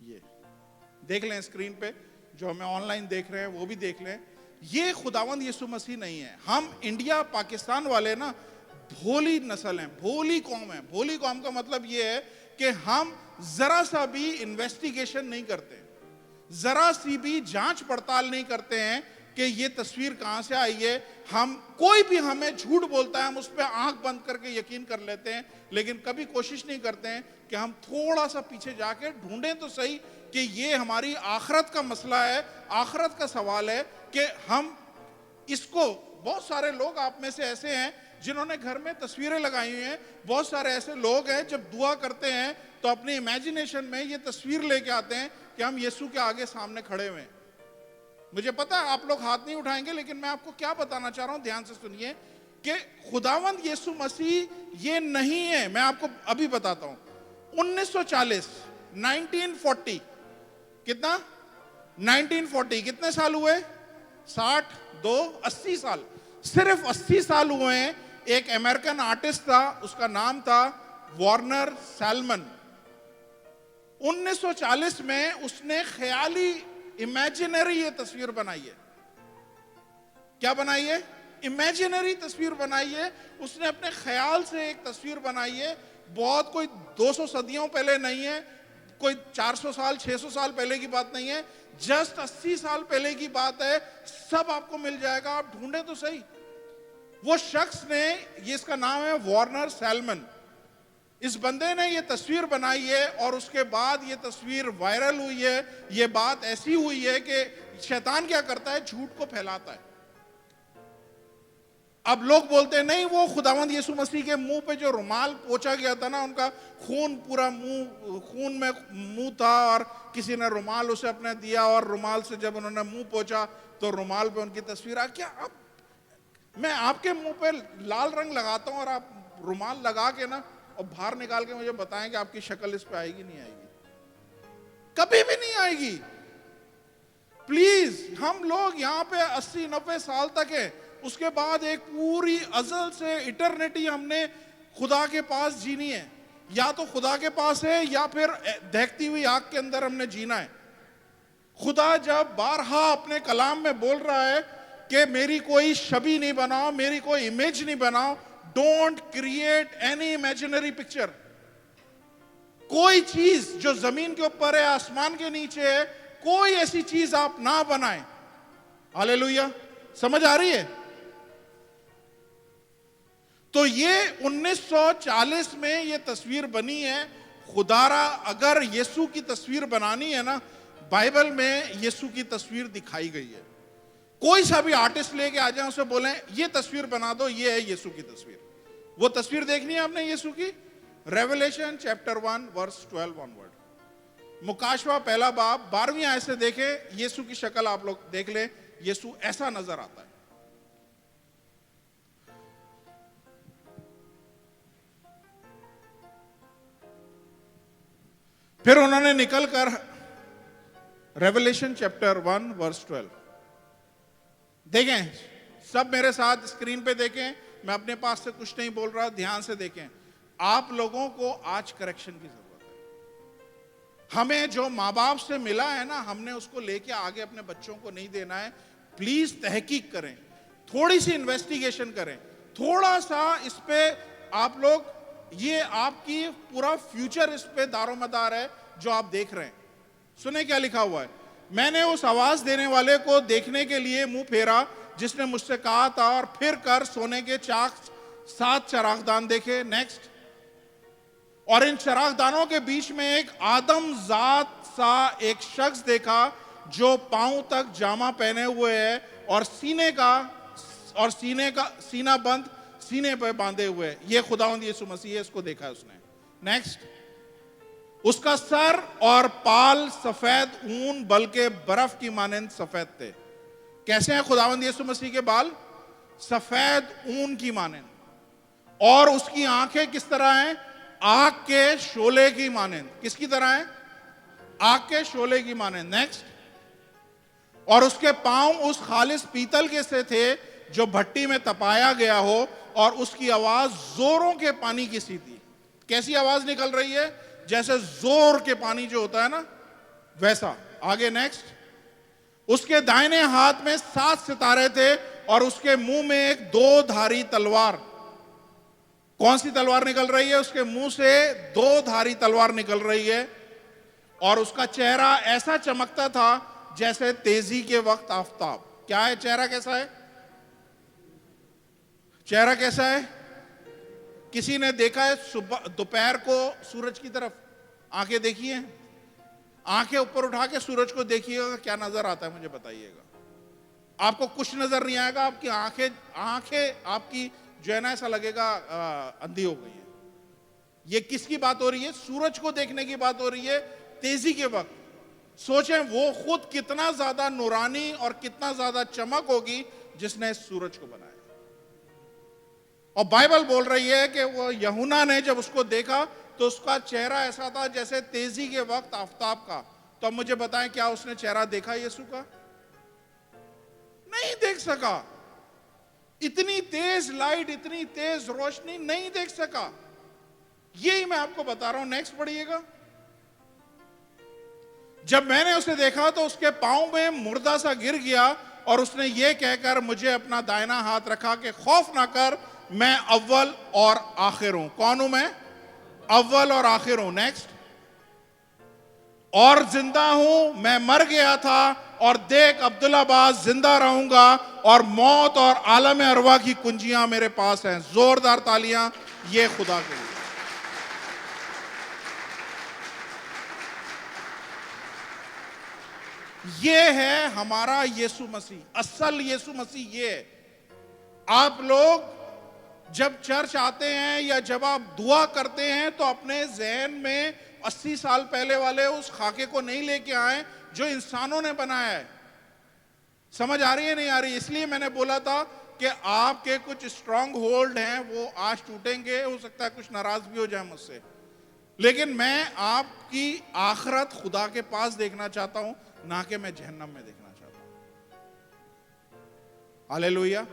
ये देख लें स्क्रीन पे, जो हमें ऑनलाइन देख रहे हैं वो भी देख लें। ये खुदावंद यीशु मसीह नहीं है। हम इंडिया पाकिस्तान वाले ना भोली नस्ल हैं, भोली कौम है। भोली कौम का मतलब ये है कि हम जरा सा भी इन्वेस्टिगेशन नहीं करते, जरा सी भी जांच पड़ताल नहीं करते हैं कि ये तस्वीर कहां से आई है। हम कोई भी हमें झूठ बोलता है, हम उस पर आंख बंद करके यकीन कर लेते हैं, लेकिन कभी कोशिश नहीं करते हैं कि हम थोड़ा सा पीछे जाके ढूंढें तो सही कि ये हमारी आखरत का मसला है, आखरत का सवाल है कि हम इसको। बहुत सारे लोग आप में से ऐसे हैं जिन्होंने घर में तस्वीरें लगाई हुई हैं। बहुत सारे ऐसे लोग हैं जब दुआ करते हैं तो अपने इमेजिनेशन में ये तस्वीर लेके आते हैं कि हम यीशु के आगे सामने खड़े हुए हैं। मुझे पता है आप लोग हाथ नहीं उठाएंगे, लेकिन मैं आपको क्या बताना चाह रहा हूं, ध्यान से सुनिए कि खुदावंद यीशु मसीह ये नहीं है। मैं आपको अभी बताता हूं। 1940 1940 कितना 1940 कितने साल हुए? 62 80 साल, सिर्फ 80 साल हुए हैं। एक अमेरिकन आर्टिस्ट था, उसका नाम था वार्नर सैलमन। 1940 में उसने ख्याली इमेजिनरी ये तस्वीर बनाई है। क्या बनाई है? इमेजिनरी तस्वीर बनाई है। उसने अपने ख्याल से एक तस्वीर बनाई है। बहुत कोई 200 सदियों पहले नहीं है, कोई 400 साल 600 साल पहले की बात नहीं है, जस्ट 80 साल पहले की बात है। सब आपको मिल जाएगा, आप ढूंढे तो सही। वो शख्स ने, ये इसका नाम है वार्नर सैलमन, इस बंदे ने ये तस्वीर बनाई है और उसके बाद ये तस्वीर वायरल हुई है। ये बात ऐसी हुई है कि शैतान क्या करता है, झूठ को फैलाता है। अब लोग बोलते हैं नहीं, वो खुदावंद यीशु मसीह के मुंह पे जो रुमाल पोंछा गया था ना, उनका खून पूरा मुंह, खून में मुंह था और किसी ने रुमाल उसे अपने दिया और रुमाल से जब उन्होंने मुंह पोंछा तो रुमाल पे उनकी तस्वीर आ। क्या अब मैं आपके मुंह पे लाल रंग लगाता हूं और आप रुमाल लगा के ना और बाहर निकाल के मुझे बताएं कि आपकी शक्ल इस पे आएगी? नहीं आएगी, कभी भी नहीं आएगी। प्लीज, हम लोग यहाँ पे 80-90 साल तक है, उसके बाद एक पूरी अजल से इटर्निटी हमने खुदा के पास जीनी है। या तो खुदा के पास है या फिर दहकती हुई आग के अंदर हमने जीना है। खुदा जब बारहा अपने कलाम में बोल रहा है कि मेरी कोई छवि नहीं बनाओ, मेरी कोई इमेज नहीं बनाओ, don't create any imaginary picture. कोई चीज जो जमीन के ऊपर है, आसमान के नीचे है, कोई ऐसी चीज आप ना बनाएं। हालेलुया, समझ आ रही है? तो ये 1940 में ये तस्वीर बनी है। खुदारा अगर यीशु की तस्वीर बनानी है ना, बाइबल में यीशु की तस्वीर दिखाई गई है। कोई सा भी आर्टिस्ट लेके आ जाए, उसे बोलें ये तस्वीर बना दो, ये है यीशु की तस्वीर। वो तस्वीर देखनी है आपने यीशु की? रेवलेशन चैप्टर 1 वर्स 12 ऑनवर्ड, मुकाशवा पहला बाब 12वीं आयत से देखें। यीशु की शक्ल आप लोग देख ले, यीशु ऐसा नजर आता है। फिर उन्होंने निकलकर रेवलेशन चैप्टर 1 वर्स 12 देखें। सब मेरे साथ स्क्रीन पे देखें, मैं अपने पास से कुछ नहीं बोल रहा, ध्यान से देखें। आप लोगों को आज करेक्शन की जरूरत है। हमें जो माँ बाप से मिला है ना, हमने उसको लेके आगे अपने बच्चों को नहीं देना है। प्लीज तहकीक करें, थोड़ी सी इन्वेस्टिगेशन करें, थोड़ा सा इस पे आप लोग, ये आपकी पूरा फ्यूचर इस पे दारोमदार है जो आप देख रहे हैं। सुने क्या लिखा हुआ है? मैंने उस आवाज देने वाले को देखने के लिए मुंह फेरा जिसने मुझसे कहा था, और फिर कर सोने के 7 चरागदान देखे। नेक्स्ट, और इन चरागदानों के बीच में एक आदम जात सा एक शख्स देखा जो पांव तक जामा पहने हुए है और सीना बंद, सीने पे बांधे हुए। ये खुदावंद यीशु मसीह है, इसको देखा उसने। नेक्स्ट, उसका सर और पाल सफेद ऊन बल्कि बर्फ की मानंद सफेद थे। कैसे हैं खुदावंद यीशु मसीह के बाल? सफेद ऊन की मानंद। और उसकी आंखें किस तरह हैं? आग के शोले की मानंद। किसकी तरह है? आग के शोले की मानंद। नेक्स्ट, और उसके पांव उस खालिस पीतल के से थे जो भट्टी में तपाया गया हो, और उसकी आवाज जोरों के पानी की सी थी। कैसी आवाज निकल रही है? जैसे जोर के पानी जो होता है ना, वैसा। आगे नेक्स्ट, उसके दाहिने हाथ में 7 सितारे थे और उसके मुंह में एक 2 धारी तलवार। कौन सी तलवार निकल रही है? उसके मुंह से 2 धारी तलवार निकल रही है। और उसका चेहरा ऐसा चमकता था जैसे तेजी के वक्त आफताब। क्या है? चेहरा कैसा है? चेहरा कैसा है? किसी ने देखा है सुबह दोपहर को सूरज की तरफ? आंखें देखी हैं? आंखें ऊपर उठा के सूरज को देखिएगा, क्या नजर आता है मुझे बताइएगा। आपको कुछ नजर नहीं आएगा, आपकी आंखें आंखें आपकी जो है ना ऐसा लगेगा अंधी हो गई है। ये किसकी बात हो रही है? सूरज को देखने की बात हो रही है तेजी के वक्त। सोचें वो खुद कितना ज्यादा नूरानी और कितना ज्यादा चमक होगी जिसने इस सूरज को बनाया। और बाइबल बोल रही है कि वो यूहन्ना ने जब उसको देखा तो उसका चेहरा ऐसा था जैसे तेजी के वक्त आफताब का। तो अब मुझे बताएं, क्या उसने चेहरा देखा यीशु का? नहीं देख सका। इतनी तेज लाइट, इतनी तेज रोशनी नहीं देख सका। यही मैं आपको बता रहा हूं। नेक्स्ट पढ़िएगा। जब मैंने उसे देखा तो उसके पांव में मुर्दा सा गिर गया और उसने ये कहकर मुझे अपना दाहिना हाथ रखा कि खौफ ना कर, मैं अव्वल और आखिर हूं। कौन हूं मैं? अव्वल और आखिर हूं। नेक्स्ट। और जिंदा हूं, मैं मर गया था और देख अब्दुल्लाबाद जिंदा रहूंगा और मौत और आलम अरवा की कुंजियां मेरे पास हैं। जोरदार तालियां ये खुदा के लिए। ये है हमारा यीशु मसीह। असल यीशु मसीह ये है। आप लोग जब चर्च आते हैं या जब आप दुआ करते हैं तो अपने जहन में 80 साल पहले वाले उस खाके को नहीं लेके आए जो इंसानों ने बनाया है। समझ आ रही है नहीं आ रही? इसलिए मैंने बोला था कि आपके कुछ स्ट्रांग होल्ड हैं वो आज टूटेंगे। हो सकता है कुछ नाराज भी हो जाए मुझसे, लेकिन मैं आपकी आखिरत खुदा के पास देखना चाहता हूं, ना कि मैं जहन्नम में देखना चाहता हूं। हालेलुया।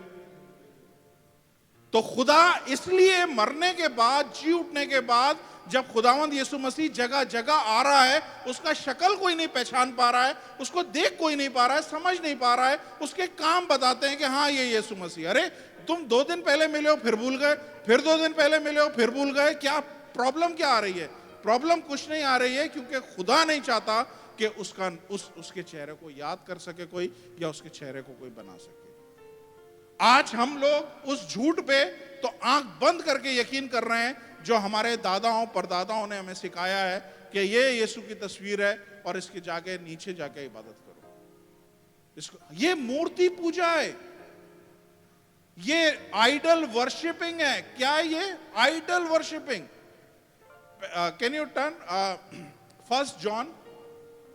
तो खुदा इसलिए मरने के बाद, जी उठने के बाद, जब खुदावंद यीशु मसीह जगह जगह आ रहा है, उसका शक्ल कोई नहीं पहचान पा रहा है, उसको देख कोई नहीं पा रहा है, समझ नहीं पा रहा है, उसके काम बताते हैं कि हाँ ये यीशु मसीह। अरे तुम 2 दिन पहले मिले हो फिर भूल गए, फिर 2 दिन पहले मिले हो फिर भूल गए। क्या प्रॉब्लम क्या आ रही है? प्रॉब्लम कुछ नहीं आ रही है, क्योंकि खुदा नहीं चाहता कि उसके चेहरे को याद कर सके कोई, या उसके चेहरे को कोई बना सके। आज हम लोग उस झूठ पे तो आंख बंद करके यकीन कर रहे हैं जो हमारे दादाओं परदादाओं ने हमें सिखाया है कि ये यीशु की तस्वीर है और इसके जाके नीचे जाके इबादत करो। इसको ये मूर्ति पूजा है, ये आइडल वर्शिपिंग है। क्या है ये? Idol worshipping. Can you turn 1 John,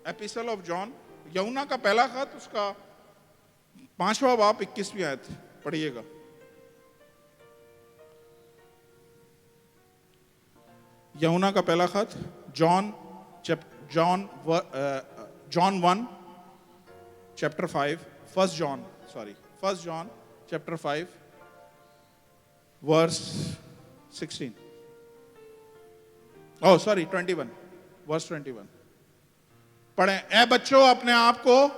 epistle of John, यूहन्ना का पहला खत, उसका 5वां बाब 21वीं आयत पढ़िएगा। यूहन्ना का पहला खत, John 1 chapter 5, 1 John chapter 5 verse 16, oh sorry 21, verse 21 पढ़े। ए बच्चों, अपने आप को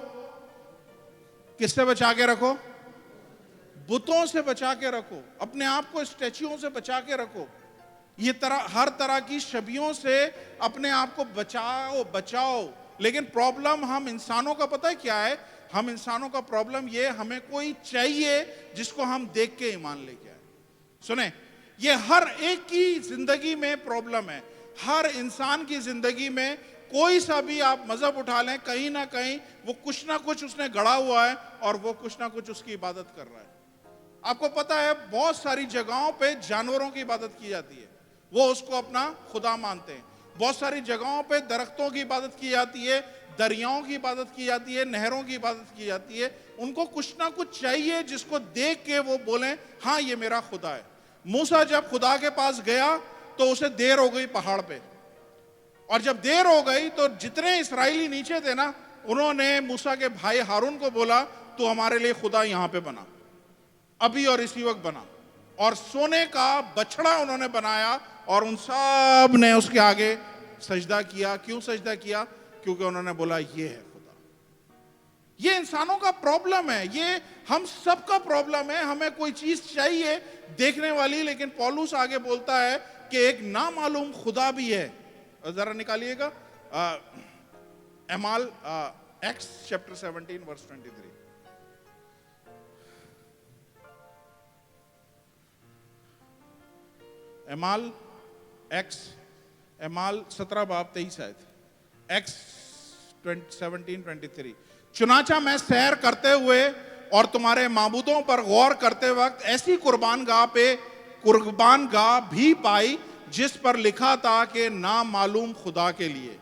किससे बचा के रखो? बुतों से बचा के रखो। अपने आप को स्टैच्यूओं से बचा के रखो। ये हर तरह की छवियों से अपने आप को बचाओ। लेकिन प्रॉब्लम हम इंसानों का पता है क्या है? हम इंसानों का प्रॉब्लम ये, हमें कोई चाहिए जिसको हम देख के ईमान लेके आए। सुने, ये हर एक की जिंदगी में प्रॉब्लम है। हर इंसान की जिंदगी में कोई सा भी आप मजहब उठा लें, कहीं ना कहीं वो कुछ ना कुछ उसने गढ़ा हुआ है और वो कुछ ना कुछ उसकी इबादत कर रहा है। आपको पता है बहुत सारी जगहों पे जानवरों की इबादत की जाती है, वो उसको अपना खुदा मानते हैं। बहुत सारी जगहों पे दरख्तों की इबादत की जाती है, दरियाओं की इबादत की जाती है, नहरों की इबादत की जाती है। उनको कुछ ना कुछ चाहिए जिसको देख के वो बोलें हाँ ये मेरा खुदा है। मूसा जब खुदा के पास गया तो उसे देर हो गई पहाड़ पे, और जब देर हो गई तो जितने इस्राएली नीचे थे ना, उन्होंने मूसा के भाई हारून को बोला तू हमारे लिए खुदा यहां पे बना, अभी और इसी वक्त बना। और सोने का बछड़ा उन्होंने बनाया और उन सब ने उसके आगे सजदा किया। क्यों सजदा किया? क्योंकि उन्होंने बोला ये है खुदा। ये इंसानों का प्रॉब्लम है, ये हम सबका प्रॉब्लम है। हमें कोई चीज चाहिए देखने वाली, लेकिन पौलुस आगे बोलता है कि एक नामालूम खुदा भी है। जरा निकालिएगा एमाल एक्स चैप्टर 17 वर्स 23। एमाल एक्स, एमाल 17 बाब 23 आयत, एक्स 17:23। चुनाचा मैं सैर करते हुए और तुम्हारे माबूदों पर गौर करते वक्त ऐसी कुर्बान गाह भी पाई जिस पर लिखा था कि ना मालूम खुदा के लिए।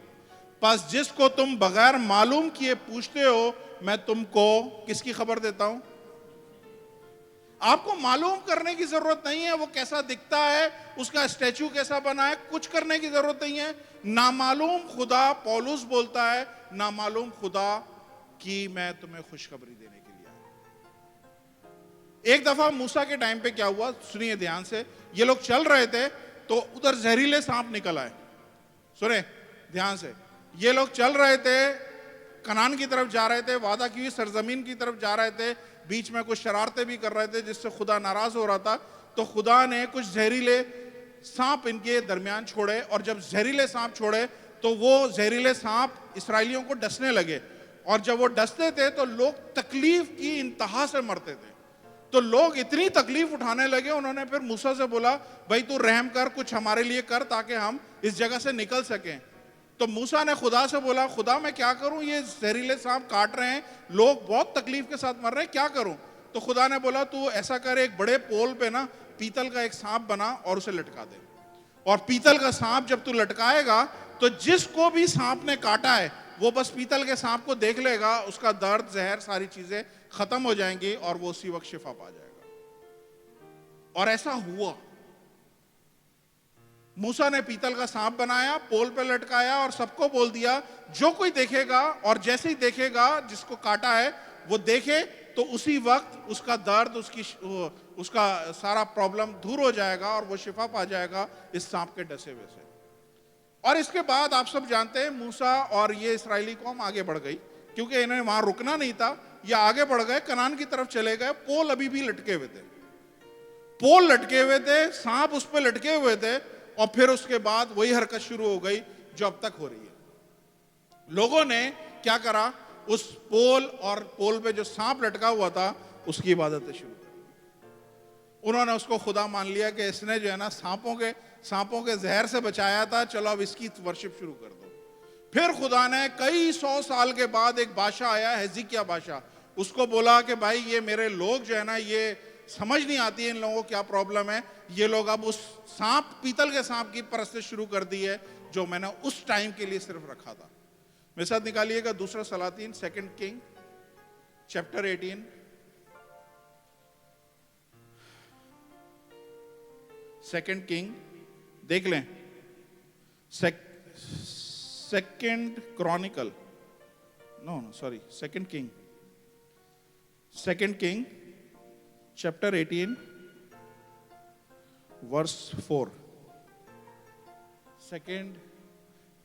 बस जिसको तुम बगैर मालूम किए पूछते हो, मैं तुमको किसकी खबर देता हूं? आपको मालूम करने की जरूरत नहीं है वो कैसा दिखता है, उसका स्टैचू कैसा बना है, कुछ करने की जरूरत नहीं है। नामालूम खुदा, पौलुस बोलता है, नामालूम खुदा की मैं तुम्हें खुशखबरी देने के लिए आया। एक दफा मूसा के टाइम पे क्या हुआ, सुनिए ध्यान से। ये लोग चल रहे थे तो उधर जहरीले सांप निकल आए। सुने ध्यान से, ये लोग चल रहे थे, कनान की तरफ जा रहे थे, वादा की हुई सरजमीन की तरफ जा रहे थे, बीच में कुछ शरारतें भी कर रहे थे जिससे खुदा नाराज हो रहा था। तो खुदा ने कुछ जहरीले सांप इनके दरमियान छोड़े, और जब जहरीले सांप छोड़े तो वो जहरीले सांप इसराइलियों को डसने लगे, और जब वो डसते थे तो लोग तकलीफ की इंतहा से मरते थे। तो लोग इतनी तकलीफ उठाने लगे, उन्होंने फिर मूसा से बोला, भाई तू रहम कर, कुछ हमारे लिए कर ताकि हम इस जगह से निकल सकें। तो मूसा ने खुदा से बोला, खुदा मैं क्या करूं, ये जहरीले सांप काट रहे हैं, लोग बहुत तकलीफ के साथ मर रहे हैं, क्या करूं? तो खुदा ने बोला, तू ऐसा कर, एक बड़े पोल पे ना पीतल का एक सांप बना और उसे लटका दे, और पीतल का सांप जब तू लटकाएगा तो जिसको भी सांप ने काटा है वो बस पीतल के सांप को देख लेगा, उसका दर्द, जहर, सारी चीजें खत्म हो जाएंगी और वो उसी वक्त शिफा पा जाएगा। और ऐसा हुआ। मूसा ने पीतल का सांप बनाया, पोल पे लटकाया और सबको बोल दिया, जो कोई देखेगा और जैसे ही देखेगा जिसको काटा है वो देखे तो उसी वक्त उसका दर्द, उसका सारा प्रॉब्लम दूर हो जाएगा और वो शिफा पा जाएगा इस सांप के डसे हुए से। और इसके बाद आप सब जानते हैं, मूसा और ये इस्राएली कौम आगे बढ़ गई, क्योंकि इन्हें वहां रुकना नहीं था। ये आगे बढ़ गए, कनान की तरफ चले गए। पोल अभी भी लटके हुए थे, पोल लटके हुए थे, सांप उस पर लटके हुए थे, और फिर उसके बाद वही हरकत शुरू हो गई जो अब तक हो रही है। लोगों ने क्या करा, उस पोल और पोल पे जो सांप लटका हुआ था उसकी इबादतें शुरू कर। उन्होंने उसको खुदा मान लिया कि इसने जो है ना सांपों के जहर से बचाया था, चलो अब इसकी वर्शिप शुरू कर दो। फिर खुदा ने कई 100 साल के बाद एक बादशाह आया, हिजकिय्याह बादशाह, उसको बोला कि भाई ये मेरे लोग जो है ना, ये समझ नहीं आती है इन लोगों को क्या प्रॉब्लम है, ये लोग अब उस सांप, पीतल के सांप की परस्तिश शुरू कर दी है जो मैंने उस टाइम के लिए सिर्फ रखा था। मेरे साथ निकालिएगा दूसरा सलातीन, 2 किंग चैप्टर 18, सेकंड किंग देख लें, second chronicle, no sorry, second king chapter 18 verse 4, second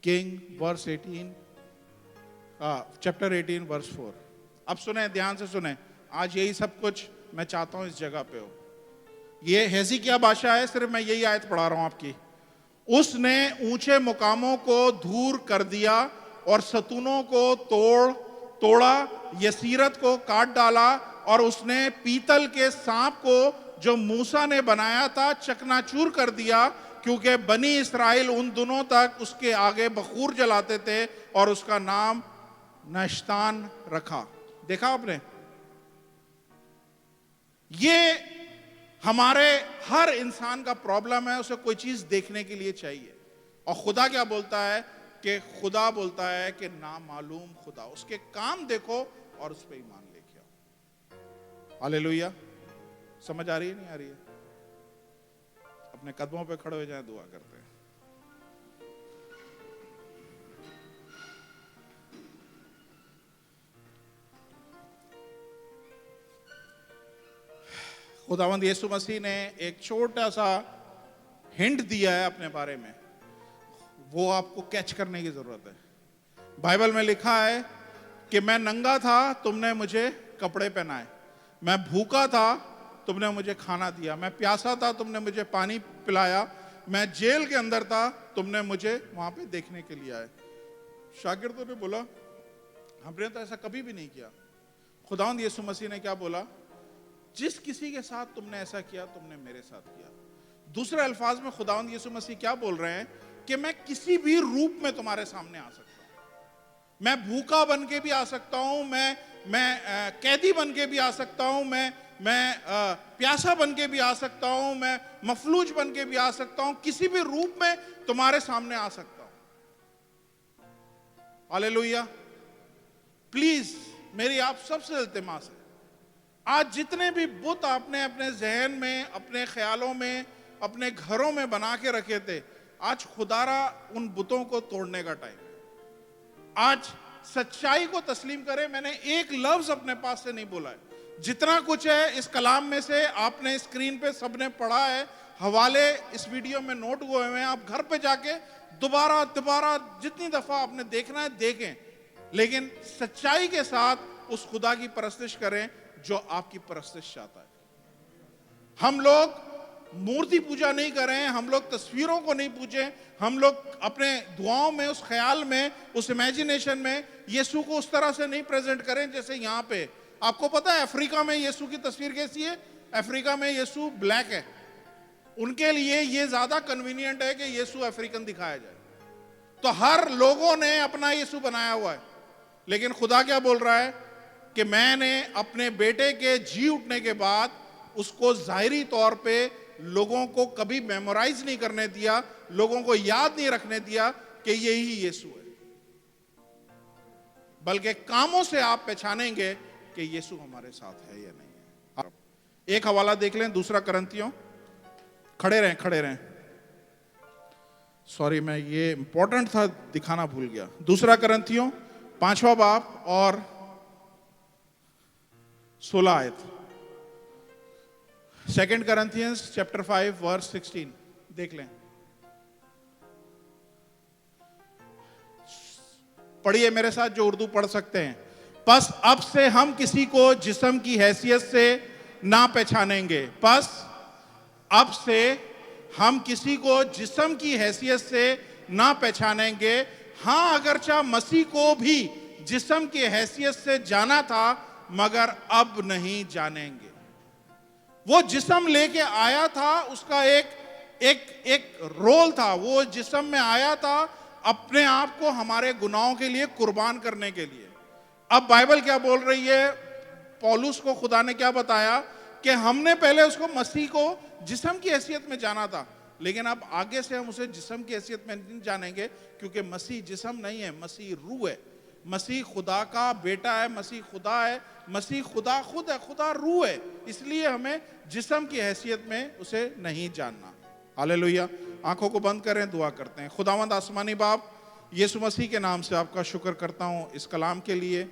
king verse 18, chapter 18 verse 4। अब सुने, ध्यान से सुने, आज यही सब कुछ मैं चाहता हूं इस जगह पे हो। ये हिजकिय्याह बादशाह है, सिर्फ मैं यही आयत पढ़ा रहा हूं आपकी। उसने ऊंचे मुकामों को दूर कर दिया और सतूनों को तोड़ा, यसीरत को काट डाला, और उसने पीतल के सांप को जो मूसा ने बनाया था चकनाचूर कर दिया, क्योंकि बनी इस्राएल उन दिनों तक उसके आगे बखूर जलाते थे और उसका नाम नश्तान रखा। देखा आपने? ये हमारे हर इंसान का प्रॉब्लम है, उसे कोई चीज देखने के लिए चाहिए। और खुदा क्या बोलता है कि खुदा बोलता है कि नामालूम खुदा, उसके काम देखो और उस पर ईमान लेके आओ। हालेलुया। समझ आ रही है, नहीं आ रही है? अपने कदमों पे खड़े हो जाए, दुआ करते हैं। खुदावंद यीशु मसीह ने एक छोटा सा हिंट दिया है अपने बारे में, वो आपको कैच करने की जरूरत है। बाइबल में लिखा है कि मैं नंगा था, तुमने मुझे कपड़े पहनाए, मैं भूखा था, तुमने मुझे खाना दिया, मैं प्यासा था, तुमने मुझे पानी पिलाया, मैं जेल के अंदर था, तुमने मुझे वहां पे देखने के लिए आए। शागिर्दों ने बोला, हमने तो ऐसा कभी भी नहीं किया। खुदावंद यीशु मसीह ने क्या बोला? जिस किसी के साथ तुमने ऐसा किया, तुमने मेरे साथ किया। दूसरे अल्फाज में खुदावंद यीशु मसीह क्या बोल रहे हैं कि मैं किसी भी रूप में तुम्हारे सामने आ सकता हूं। मैं भूखा बन के भी आ सकता हूं, मैं कैदी बन के भी आ सकता हूं, मैं प्यासा बन के भी आ सकता हूं, मैं मफलूज बन के भी आ सकता हूं, किसी भी रूप में तुम्हारे सामने आ सकता हूं। हालेलुया। प्लीज मेरी आप सबसे इल्तिमास है, आज जितने भी बुत आपने अपने जहन में, अपने ख्यालों में, अपने घरों में बना के रखे थे, आज खुदारा उन बुतों को तोड़ने का टाइम है। आज सच्चाई को तस्लीम करें। मैंने एक लफ्ज अपने पास से नहीं बोला है। जितना कुछ है इस कलाम में से आपने स्क्रीन पे सबने पढ़ा है, हवाले इस वीडियो में नोट हुए हैं। आप घर पे जाके दोबारा दोबारा जितनी दफा आपने देखना है देखें, लेकिन सच्चाई के साथ उस खुदा की परस्तिश करें जो आपकी परस्तिश चाहता है। हम लोग मूर्ति पूजा नहीं करें, हम लोग तस्वीरों को नहीं पूजें, हम लोग अपने दुआओं में, उस ख्याल में, उस इमेजिनेशन में यीशु को उस तरह से नहीं प्रेजेंट करें जैसे यहाँ पे। आपको पता है अफ्रीका में यीशु की तस्वीर कैसी है? अफ्रीका में यीशु ब्लैक है। उनके लिए ये ज्यादा कन्वीनियंट है कि यीशु अफ्रीकन दिखाया जाए। तो हर लोगों ने अपना यीशु बनाया हुआ है, लेकिन खुदा क्या बोल रहा है कि मैंने अपने बेटे के जी उठने के बाद उसको जाहिरी तौर पे लोगों को कभी मेमोराइज नहीं करने दिया, लोगों को याद नहीं रखने दिया कि यही यीशु है, बल्कि कामों से आप पहचानेंगे कि यीशु हमारे साथ है या नहीं है। एक हवाला देख लें, दूसरा करंथियों, खड़े रहें। सॉरी, मैं ये इंपॉर्टेंट था, दिखाना भूल गया। दूसरा करंथियों 5वां बाब और 16 आयत। 2 Corinthians chapter 5 verse 16 देख लें। पढ़िए मेरे साथ जो उर्दू पढ़ सकते हैं। बस अब से हम किसी को जिस्म की हैसियत से ना पहचानेंगे। बस अब से हम किसी को जिस्म की हैसियत से ना पहचानेंगे। हाँ, अगरचा मसीह को भी जिस्म की हैसियत से जाना था, मगर अब नहीं जानेंगे। वो जिस्म लेके आया था, उसका एक रोल था। वो जिस्म में आया था अपने आप को हमारे गुनाहों के लिए कुर्बान करने के लिए। अब बाइबल क्या बोल रही है? पौलुस को खुदा ने क्या बताया कि हमने पहले उसको मसीह को जिस्म की हैसियत में जाना था, लेकिन अब आगे से हम उसे जिस्म की हैसियत में नहीं जानेंगे, क्योंकि मसीह जिस्म नहीं है, मसीह रूह है। मसीह खुदा का बेटा है, मसीह खुदा है, मसीह खुदा खुद है, खुदा रूह है। इसलिए हमें जिस्म की हैसियत में उसे नहीं जानना। हालेलुया। आंखों को बंद करें, दुआ करते हैं। खुदावंद आसमानी बाप, यीशु मसीह के नाम से आपका शुक्र करता हूँ इस कलाम के लिए।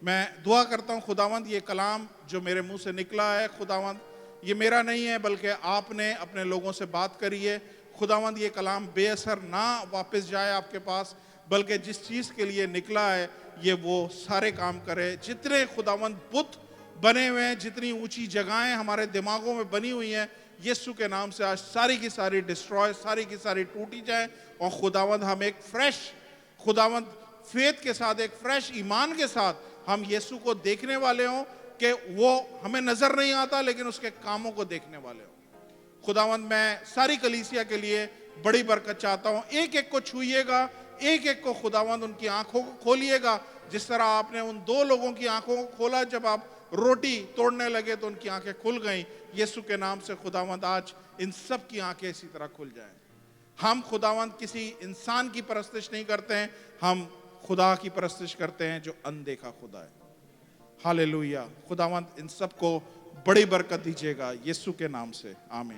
मैं दुआ करता हूँ खुदावंद, ये कलाम जो मेरे मुंह से निकला है खुदावंद, ये मेरा नहीं है, बल्कि आपने अपने लोगों से बात करी है। खुदावंद, ये कलाम बेअसर ना वापस जाए आपके पास, बल्कि जिस चीज़ के लिए निकला है ये वो सारे काम करे। जितने खुदावंद बुत बने हुए हैं, जितनी ऊंची जगहें हमारे दिमागों में बनी हुई हैं, यीशु के नाम से आज सारी की सारी डिस्ट्रॉय, सारी की सारी टूटी जाए। और खुदावंद हम एक फ्रेश खुदावंद फेथ के साथ, एक फ्रेश ईमान के साथ हम यीशु को देखने वाले हों, कि वो हमें नजर नहीं आता लेकिन उसके कामों को देखने वाले हों। खुदावंद, मैं सारी कलीसिया के लिए बड़ी बरकत चाहता हूँ। एक एक को छूइएगा, एक एक को खुदावंद उनकी आंखों को खोलिएगा। जिस तरह आपने उन 2 लोगों की आंखों को खोला, जब आप रोटी तोड़ने लगे तो उनकी आंखें खुल गईं। यीशु के नाम से खुदावंद आज इन सब की आंखें इसी तरह खुल जाएं। हम खुदावंद किसी इंसान की परस्तिश नहीं करते हैं, हम खुदा की परस्तिश करते हैं जो अनदेखा खुदा है। हालेलुया। खुदावंद इन सब को बड़ी बरकत दीजिएगा यीशु के नाम से, आमीन।